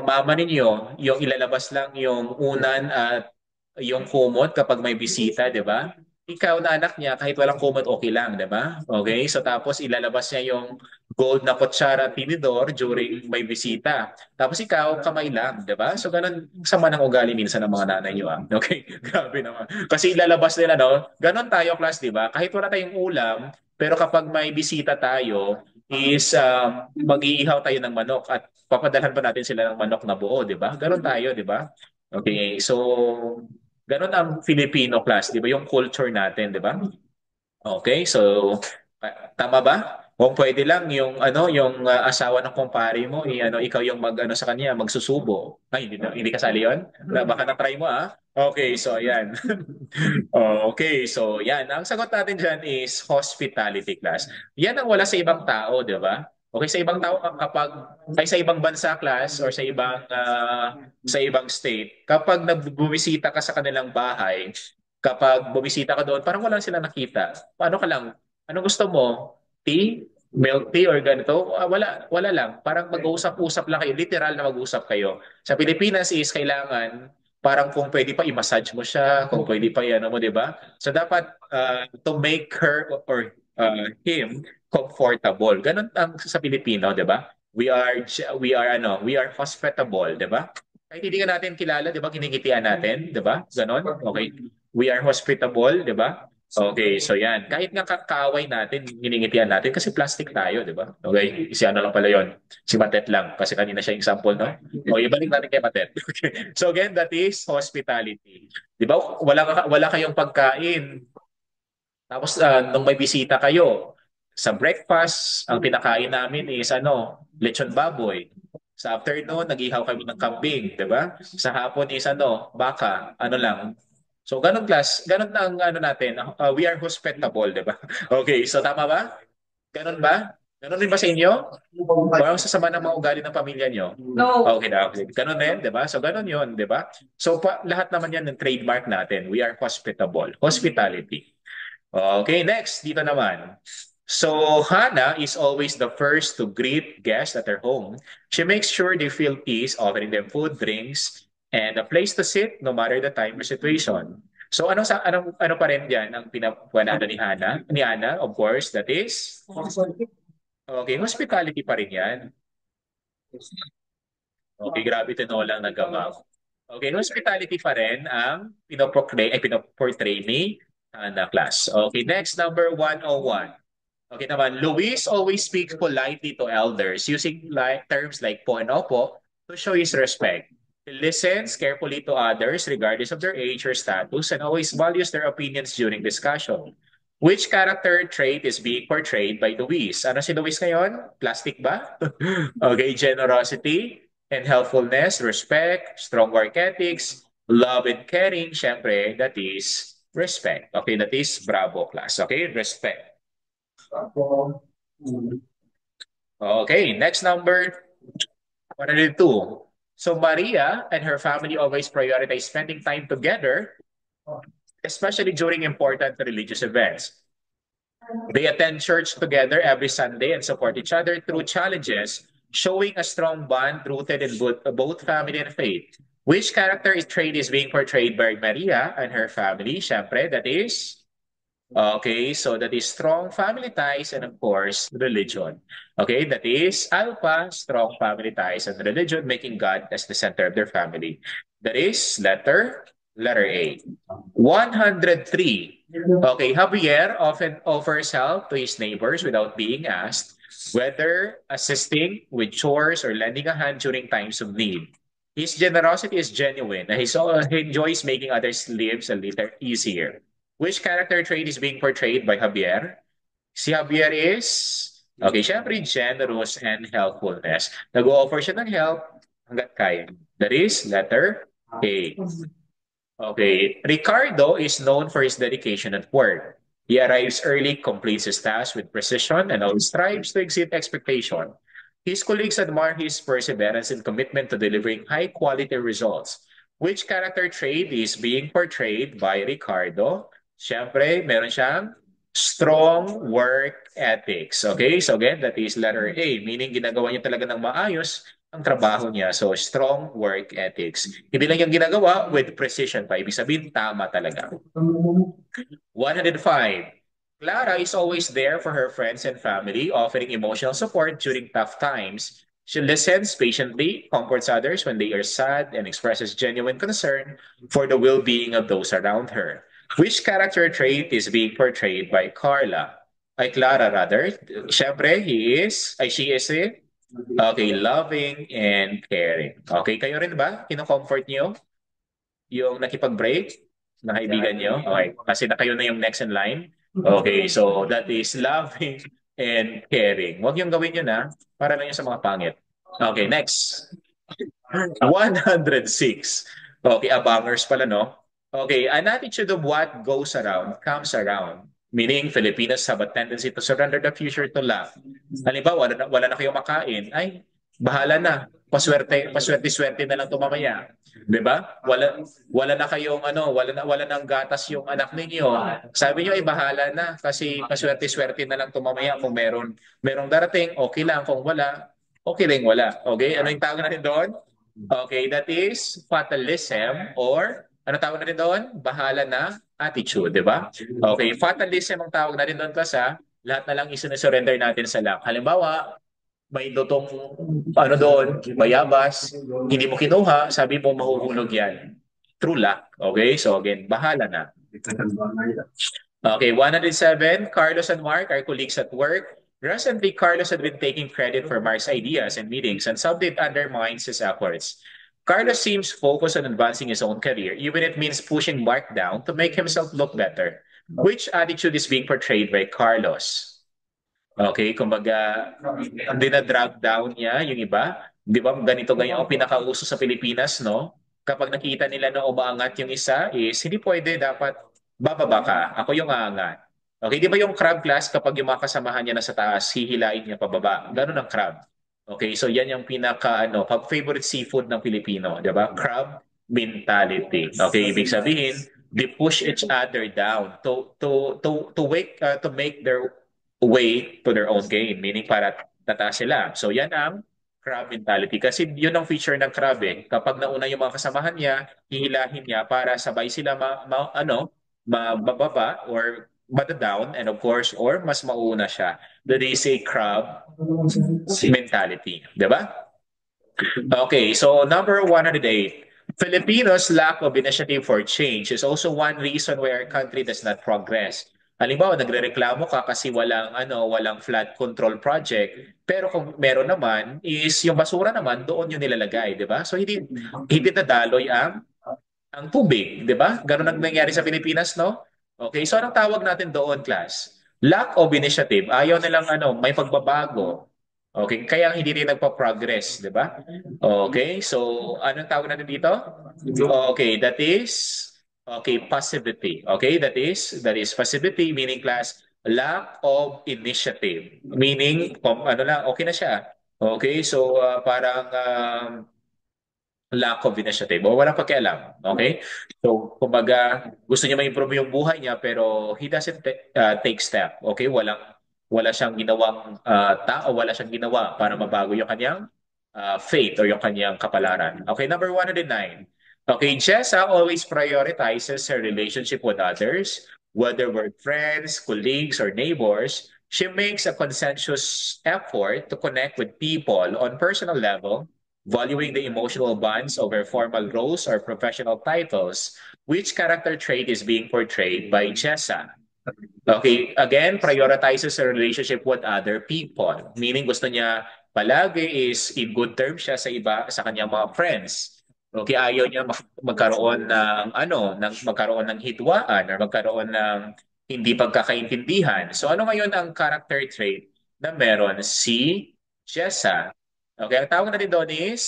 Speaker 1: mama ninyo, yung ilalabas lang yung unan at yung kumot kapag may bisita, 'di ba? Ikaw na anak niya kahit walang kumot okay lang, 'di ba? Okay? So tapos ilalabas niya yung gold na kutsara at tinidor during may bisita. Tapos ikaw kamay lang, 'di ba? So ganun sama ng ugali minsan ng mga nanay niyo, ah. Okay? Grabe naman. Kasi ilalabas nila no, ganun tayo class, 'di ba? Kahit wala tayong ulam, pero kapag may bisita tayo, is mag-iihaw tayo ng manok at papadalhan pa natin sila ng manok na buo, di ba? Ganon tayo, di ba? Okay, so ganon ang Filipino class, di ba? Yung culture natin, di ba? Okay, so tama ba? Kung pwede lang yung ano, yung asawa ng kumpare mo, ano, ikaw yung mag ano sa kanya, magsusubo. Ay, hindi kasali 'yon. Baka na-try mo ah. Okay, so ayan. Okay, so yan. Ang sagot natin dyan is hospitality class. Yan ang wala sa ibang tao, di ba? Okay, sa ibang tao kapag ay sa ibang bansa class or sa ibang state, kapag nagbumisita ka sa kanilang bahay, kapag bumisita ka doon, parang wala sila nakita. Paano ka lang? Ano gusto mo? Tea? Milk tea or ganito? Wala lang. Parang mag-uusap-usap lang kayo. Literal na mag-usap kayo. Sa Pilipinas is kailangan parang kung pwede pa i-massage mo siya, kung pwede pa ano mo, 'di ba? So dapat to make her or him comfortable. Ganun ang sa Pilipino, 'di ba? We are hospitable, 'di ba? Kahit hindi ka natin kilala, 'di ba? Kinigitian natin, 'di ba? Ganon. Okay. We are hospitable, 'di ba? Okay, so yan. Kahit nga kaaway natin, giningitian natin kasi plastic tayo, di ba? Okay, si ano lang pala yon, si Matet lang. Kasi kanina siya example, no? O, ibalik natin kay Matet. Okay. So again, that is hospitality. Di ba? Wala kayong pagkain. Tapos nung may bisita kayo, sa breakfast, ang pinakain namin is ano, lechon baboy. Sa afternoon, nag-ihaw kami ng kambing, di ba? Sa hapon is ano, baka, ano lang. So ganun class, ganun ang ano natin, we are hospitable, di ba? Okay, so tama ba? Ganun ba? Ganun din ba sa inyo? Parang sasama ng mga ugali ng pamilya nyo? No. Okay na, okay. Ganun din, di ba? So ganun yun, di ba? So lahat naman yan ng trademark natin. We are hospitable. Hospitality. Okay, next, dito naman. So, Hannah is always the first to greet guests at her home. She makes sure they feel peace, offering them food, drinks, and a place to sit no matter the time or situation. So, ano pa rin diyan ang pinapuanado ni Hannah? Ni Anna, of course, that is okay, hospitality pa rin 'yan. Okay, grabe tinolang nagama. Okay, hospitality pa rin ang pinoportray ni Hannah class. Okay, next number 101. Okay naman, Luis always speaks politely to elders using terms like po and opo to show his respect. He listens carefully to others regardless of their age or status and always values their opinions during discussion. Which character trait is being portrayed by Luis? Ano si Luis ngayon? Plastic ba? Okay, generosity and helpfulness, respect, strong work ethics, love and caring, syempre, that is respect. Okay, that is bravo class. Okay, respect. Okay, next number 102. So Maria and her family always prioritize spending time together, especially during important religious events. They attend church together every Sunday and support each other through challenges, showing a strong bond rooted in both family and faith. Which character is trait is being portrayed by Maria and her family? Syempre, that is Okay, so that is strong family ties and of course religion. Okay, that is alpha, strong family ties and religion, making God as the center of their family. That is letter A. 103. Okay, Javier often offers help to his neighbors without being asked, whether assisting with chores or lending a hand during times of need. His generosity is genuine, and he enjoys making others' lives a little easier. Which character trait is being portrayed by Javier? Si Javier is, okay, syempre generous and helpfulness. Nag-o-offer siya ng help hanggat kaya. That is letter A. Okay, Ricardo is known for his dedication at work. He arrives early, completes his tasks with precision, and always strives to exceed expectation. His colleagues admire his perseverance and commitment to delivering high-quality results. Which character trait is being portrayed by Ricardo? Siyempre, meron siyang strong work ethics. Okay, so again, that is letter A, meaning ginagawa niya talaga ng maayos ang trabaho niya. So, strong work ethics. Hindi lang yung ginagawa with precision pa. Ibig sabihin, tama talaga. 105. Clara is always there for her friends and family, offering emotional support during tough times. She listens patiently, comforts others when they are sad, and expresses genuine concern for the well-being of those around her. Which character trait is being portrayed by Carla? Ay, Clara rather. Siyempre, she is okay, loving and caring. Okay, kayo rin ba? Kino-comfort niyo yung nakipag-break na kaibigan niyo? Okay, kasi na kayo na yung next in line. Okay, so that is loving and caring. Huwag yung gawin yun na para lang yun sa mga pangit. Okay, next. 106. Okay, abangers pala, no? Okay, an attitude of what goes around comes around. Meaning, Filipinos have a tendency to surrender the future to luck. Halimbawa, wala na kayong makain. Ay, bahala na. Paswerte-swerte na lang ito mamaya. 'Di ba? Wala na kayong wala nang gatas yung anak ninyo. Sabi niyo ay bahala na kasi paswerte-swerte na lang ito mamaya kung merong darating, okay lang kung wala, okay lang wala. Okay? Ano yung tawag natin doon? Okay, that is fatalism or ano tawag natin doon? Bahala na attitude, di ba? Okay, fatalism ang tawag natin doon kasi lahat na lang isinusurrender natin sa luck. Halimbawa, may lutong ano doon, bayabas, hindi mo kinuha, sabi mo mahuhulog yan. True luck. Okay, so again, bahala na. Okay, 107. Carlos and Mark are colleagues at work. Recently, Carlos had been taking credit for Mark's ideas and meetings, and some did undermines his efforts. Carlos seems focused on advancing his own career, even if it means pushing Mark down to make himself look better. Which attitude is being portrayed by Carlos? Okay, kumbaga, dinadrag down niya yung iba. Di ba, ganito ganyan ang pinakauso sa Pilipinas, no? Kapag nakita nila na umaangat yung isa, is hindi pwede, dapat bababa ka. Ako yung aangat. Okay, di ba yung crab class, kapag yung mga kasamahan niya na sa taas, hihilain niya pababa. Ganun ang crab. Okay, so yan yung favorite seafood ng Pilipino, di ba? Crab mentality. Okay, ibig sabihin, they push each other down to make their way to their own gain, meaning para tataas sila. So yan ang crab mentality. Kasi yun ang feature ng crab eh. Kapag nauna yung mga kasamahan niya, hihilahin niya para sabay sila mababa or down and of course or mas mauna siya. That is a crab mentality. Diba? Okay, so number 108. Filipinos' lack of initiative for change is also one reason why our country does not progress. Halimbawa, nagrereklamo ka kasi walang flood control project, pero kung meron naman is yung basura naman doon yung nilalagay, 'di ba? So hindi nadaloy ang tubig, 'di ba? Ganun ang nangyari sa Pilipinas, no? Okay, so anong tawag natin doon, class? Lack of initiative. Ayaw nilang may pagbabago. Okay, kaya hindi rin nagpa-progress, 'di ba? Okay, so anong tawag natin dito? Okay, that is passivity. Okay, that is passivity, meaning class lack of initiative. Meaning ano lang, okay na siya. Okay, so parang lack of initiative o walang pakialam. Okay? So, kumbaga, gusto niya ma-improve yung buhay niya pero he doesn't take step. Okay? Wala siyang ginawang wala siyang ginawa para mabago yung kanyang fate or yung kanyang kapalaran. Okay, number 109. Okay, Jessa always prioritizes her relationship with others. Whether we're friends, colleagues, or neighbors, she makes a conscientious effort to connect with people on personal level, valuing the emotional bonds over formal roles or professional titles. Which character trait is being portrayed by Jessa? Okay, again, prioritizes a relationship with other people. Meaning gusto niya palagi is in good terms siya sa iba, sa kanyang mga friends. Okay, ayaw niya magkaroon ng magkaroon ng hidwaan or magkaroon ng hindi pagkakaintindihan. So ano ngayon ang character trait na meron si Jessa? Okay, ang tawag natin doon is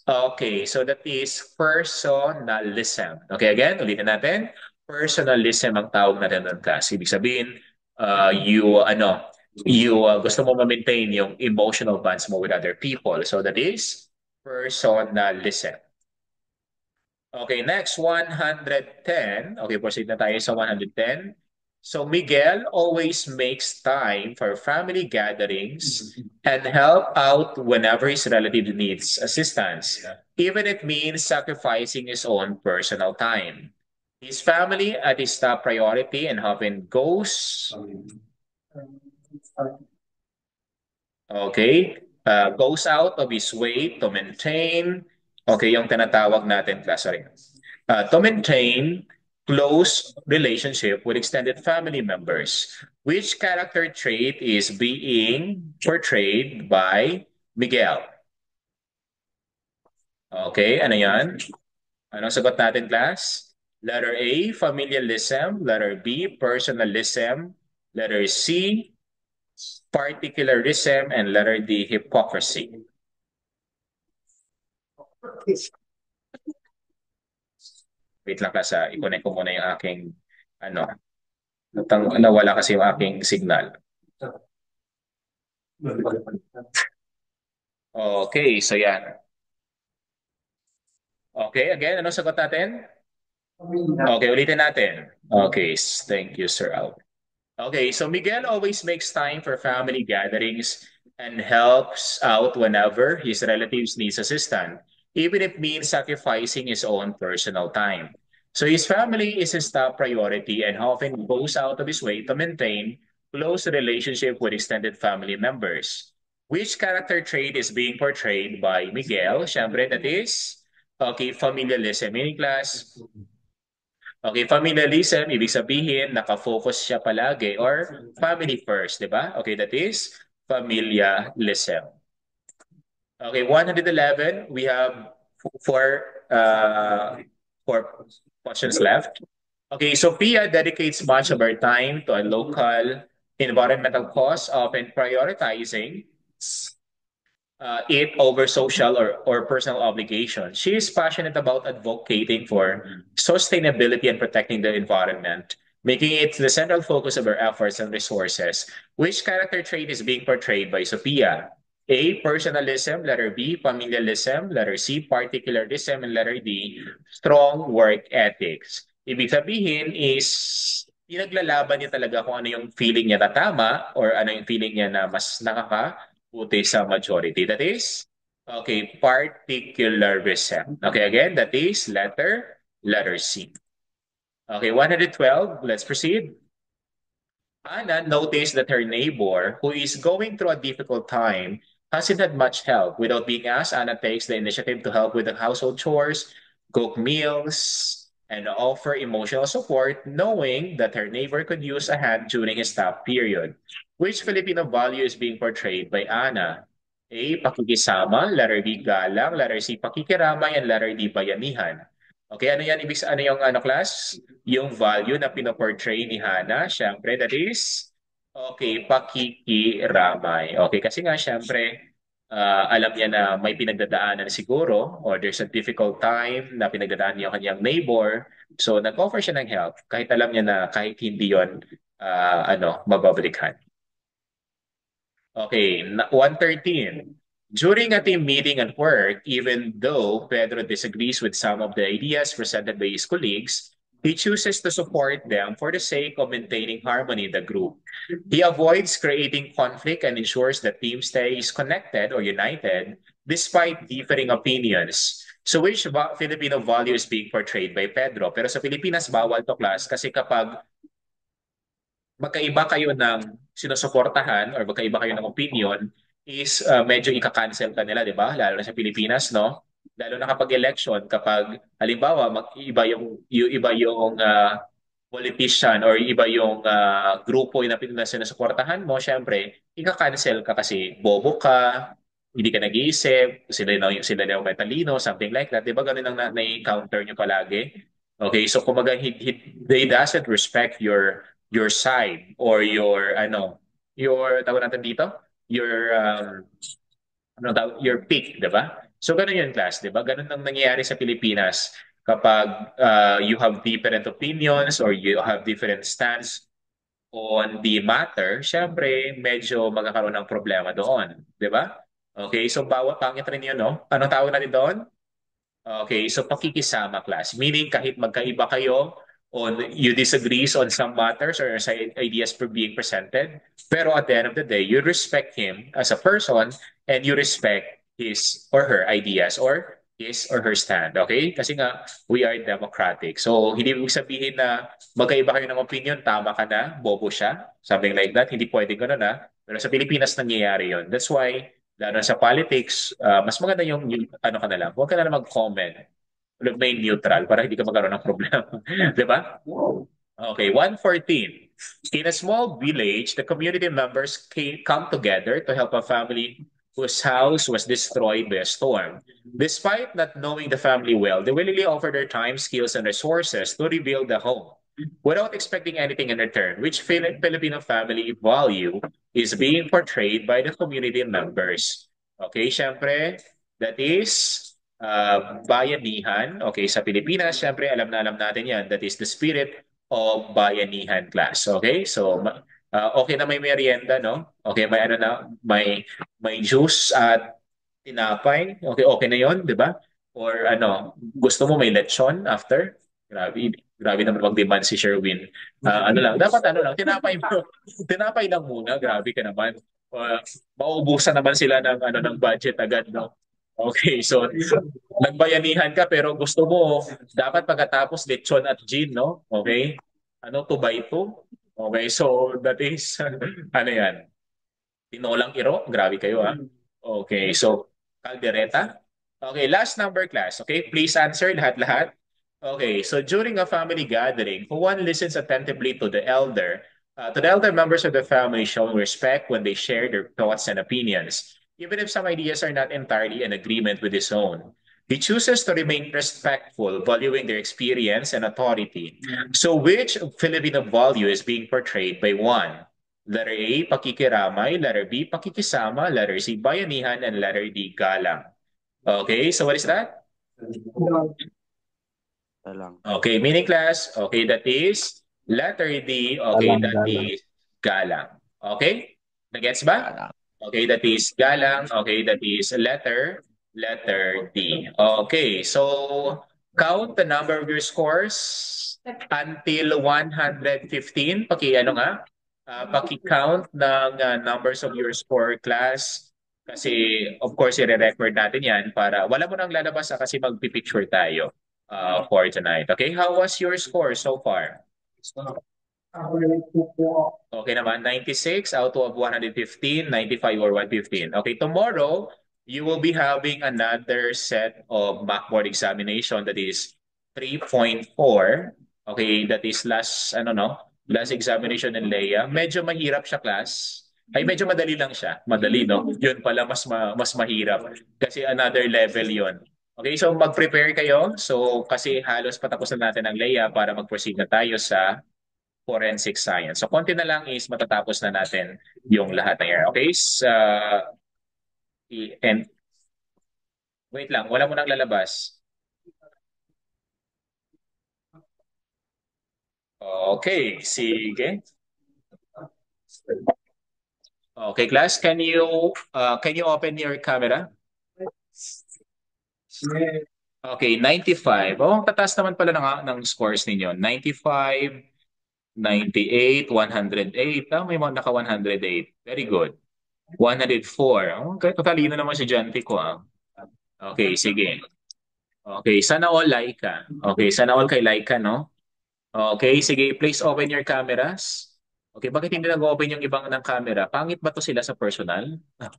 Speaker 1: okay, so that is personalism. Okay, again, ulitin natin. Personalism ang tawag natin doon, class. Ibig sabihin, you gusto mo ma-maintain yung emotional bonds mo with other people. So that is personalism. Okay, next, 110. Okay, proceed na tayo sa 110. So Miguel always makes time for family gatherings and help out whenever his relative needs assistance, even if it means sacrificing his own personal time. His family at his top priority and often goes out of his way to maintain, okay, yung tinatawag natin, class, sorry, to maintain close relationship with extended family members. Which character trait is being portrayed by Miguel? Okay, ano yan? Anong sagot natin, class? Letter A, familialism. Letter B, personalism. Letter C, particularism. And letter D, hypocrisy. Wait lang, class. I-connect ko muna yung aking, ano, nawala kasi yung aking signal. Okay, so yan. Okay, again, anong sagot natin? Okay, ulitin natin. Okay, thank you, Sir Al. Okay, so Miguel always makes time for family gatherings and helps out whenever his relatives needs assistance, even if it means sacrificing his own personal time. So his family is his top priority and often goes out of his way to maintain close relationship with extended family members. Which character trait is being portrayed by Miguel? Siyempre, that is, okay, familialism. Meaning class, okay, familialism, ibig sabihin, nakafocus siya palagi or family first, di ba? Okay, that is familialism. Okay, 111, we have four, four questions left. Okay, Sophia dedicates much of her time to a local environmental cause, often prioritizing it over social or personal obligations. She is passionate about advocating for sustainability and protecting the environment, making it the central focus of her efforts and resources. Which character trait is being portrayed by Sophia? A, personalism, letter B, familialism, letter C, particularism, and letter D, strong work ethics. Ibig sabihin is, pinaglalaban niya talaga kung ano yung feeling niya na tama or ano yung feeling niya na mas buti sa majority. That is, okay, particularism. Okay, again, that is letter C. Okay, 112, let's proceed. Anna noticed that her neighbor, who is going through a difficult time, hasn't had much help. Without being asked, Anna takes the initiative to help with the household chores, cook meals, and offer emotional support, knowing that her neighbor could use a hand during his tough period. Which Filipino value is being portrayed by Anna? A. Pakikisama, letter B. Galang, letter C. Pakikiramay, and letter D. Bayanihan. Okay, ano yan? Ano yung class? Yung value na pinoportray ni Hana, syempre, that is, okay, pakikiramay. Okay, kasi nga, syempre, alam niya na may pinagdadaanan siguro or there's a difficult time na pinagdadaanan niya yung kanyang neighbor. So, nag-offer siya ng help kahit alam niya na kahit hindi yon mababalikan. Okay, 113. During a team meeting at work, even though Pedro disagrees with some of the ideas presented by his colleagues, he chooses to support them for the sake of maintaining harmony in the group. He avoids creating conflict and ensures the team stays connected or united despite differing opinions. So which Filipino value is being portrayed by Pedro? Pero sa Pilipinas, bawal to, class, kasi kapag magkaiba kayo ng sinusuportahan or magkaiba kayo ng opinion is medyo ika-cancel ka nila, di ba? Lalo na sa Pilipinas, no? Lalo na kapag election, kapag halimbawa mag-iba yung iba yung politician or iba yung grupo na sinusuportahan mo, syempre, ika-cancel ka kasi bobo ka, hindi ka nag-iisip, sila na yung matalino, something like that. Di ba ganun ang na-encounter nyo palagi? Okay, so kumbaga, they doesn't respect your side or your tawag natin dito, your your pick, 'di ba? So ganun yun, class, 'di ba? Ganun ang nangyayari sa Pilipinas kapag you have different opinions or you have different stance on the matter, syempre medyo magkakaroon ng problema doon, 'di ba? Okay, so bawat pangit rin yun, no? Anong tawag natin doon? Okay, so pakikisama, class. Meaning kahit magkaiba kayo on you disagrees on some matters or sa ideas for being presented, pero at the end of the day, you respect him as a person and you respect his or her ideas or his or her stand. Okay? Kasi nga, we are democratic. So, hindi ibig sabihin na magkaiba kayo ng opinion, tama ka na, bobo siya, something like that. Hindi pwede gano'n na. Pero sa Pilipinas nangyayari yon. That's why lalo sa politics, mas maganda yung ano ka na lang, huwag ka na lang mag-comment. Remain neutral para hindi ka magkaroon ng problema. Di ba? Okay, 114. In a small village, the community members come together to help a family whose house was destroyed by a storm. Despite not knowing the family well, they willingly offer their time, skills, and resources to rebuild the home without expecting anything in return, which Filipino family value is being portrayed by the community members. Okay, syempre, that is bayanihan. Okay, sa Pilipinas, syempre, alam natin yan. That is the spirit of bayanihan, class. Okay, so okay na may merienda, no? Okay, may ano na, may juice at tinapay. Okay, okay na yon, di ba? Or ano, gusto mo may lechon after? Grabe, grabe naman mag-demand si Sherwin. Ano lang, dapat ano lang, tinapay mo. Tinapay lang muna, grabe ka naman. Mauubusan naman sila ng ano ng budget agad, no? Okay, so nagbayanihan ka pero gusto mo dapat pagkatapos lechon at gin, no? Okay? Ano, 2 by 2? Okay, so that is ano yan? Tinolang iro? Grabe kayo, ha? Okay, so kaldereta? Okay, last number, class. Okay, please answer lahat-lahat. Okay, so during a family gathering, who one listens attentively to the elder members of the family, showing respect when they share their thoughts and opinions, even if some ideas are not entirely in agreement with his own. He chooses to remain respectful, valuing their experience and authority. So, which Filipino value is being portrayed by one? Letter A, pakikiramay. Letter B, pakikisama. Letter C, bayanihan. And letter D, galang. Okay, so what is that?
Speaker 2: Galang.
Speaker 1: Okay, meaning class. Okay, that is letter D. Okay,
Speaker 3: Galang,
Speaker 1: that
Speaker 3: galang.
Speaker 1: is galang. Okay? Nagets ba?
Speaker 2: Galang.
Speaker 1: Okay, that is galang. Okay, that is letter D. Okay, so count the number of your scores until 115. Ano nga? Paki-count ng numbers of your score, class. Kasi, of course, i-record natin yan para wala mo nang lalabas kasi magpipicture tayo for tonight. Okay, how was your score so far? Okay naman, 96 out of 115, 95 or 115. Okay, tomorrow, you will be having another set of mock examination that is 3.4. Okay, that is last examination in Leia. Medyo mahirap siya, class. Ay, medyo madali lang siya. Madali, no? Yun pala, mas mahirap. Kasi another level yon. Okay, so mag-prepare kayo. So, kasi halos patapos na natin ang Leia para mag-proceed na tayo sa forensic science. So, konti na lang is matatapos na natin yung lahat na yan. Okay? And wait lang, wala mo nang lalabas. Okay, sige. Okay, class, can you open your camera? Okay, 95. Oh, tataas naman pala ng scores ninyo. 95, 98, 108. May mga naka 108. Very good. 104. Oh, katalino naman si Janty ko. Okay, sige. Okay, sana all Laika. Okay, sana all kay Laika, no? Okay, sige, please open your cameras. Okay, bakit hindi nag-open yung ibang ng camera? Pangit ba to sila sa personal? Ah,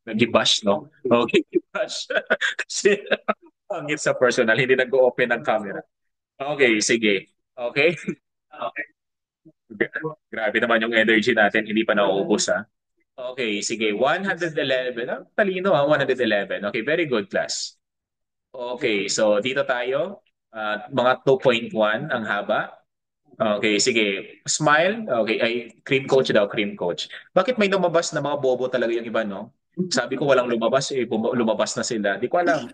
Speaker 1: nag-bash, no? Okay, bash. Kasi pangit sa personal, hindi nag-open ng camera. Okay, sige. Okay? Okay. Grabe naman yung energy natin, hindi pa nauubos, ha? Okay, sige. 111. Ah, talino, ha? 111. Okay, very good, class. Okay, so dito tayo. Mga 2.1 ang haba. Okay, sige. Smile. Okay, ay cream coach daw, cream coach. Bakit may lumabas na mga bobo talaga yung iba, no? Sabi ko walang lumabas, eh, lumabas na sila. Di ko alam.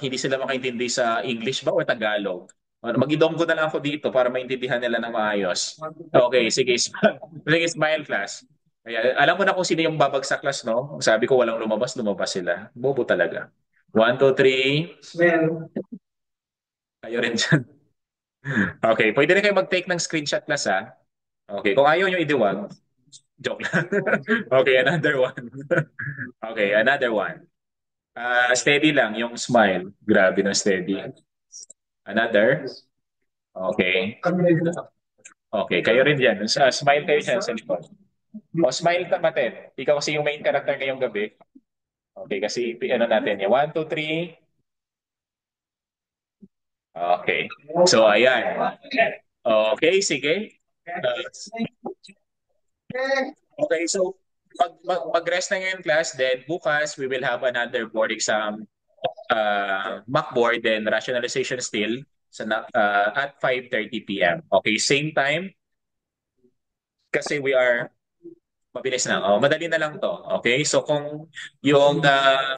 Speaker 1: Hindi sila makaintindi sa English ba o Tagalog? Mag-idonggo na lang ako dito para maintindihan nila ng maayos. Okay, sige. Sige, smile class. Kaya, alam mo na kung sino yung babagsak class, no? Sabi ko walang lumabas, lumabas sila. Bobo talaga. One, two, three. Kayo rin dyan. Okay, pwede rin kayo mag-take ng screenshot class, ha? Okay, kung ayaw nyo idiwag, joke lang. Okay, another one. Okay, another one. Steady lang, yung smile. Grabe na steady. Another. Okay. Okay, kayo rin dyan. Smile kayo dyan sa likod. O, smile ka, Maten. Ikaw kasi yung main character ngayong gabi. Okay, kasi ano natin yan. One, two, three. Okay. So, ayan. Okay, sige. Okay, so mag-rest na ngayon class, then bukas we will have another board exam, mock board, then rationalization still at 5:30 p.m. Okay, same time kasi we are mabilis na. Oh, madali na lang to. Okay, so kung yung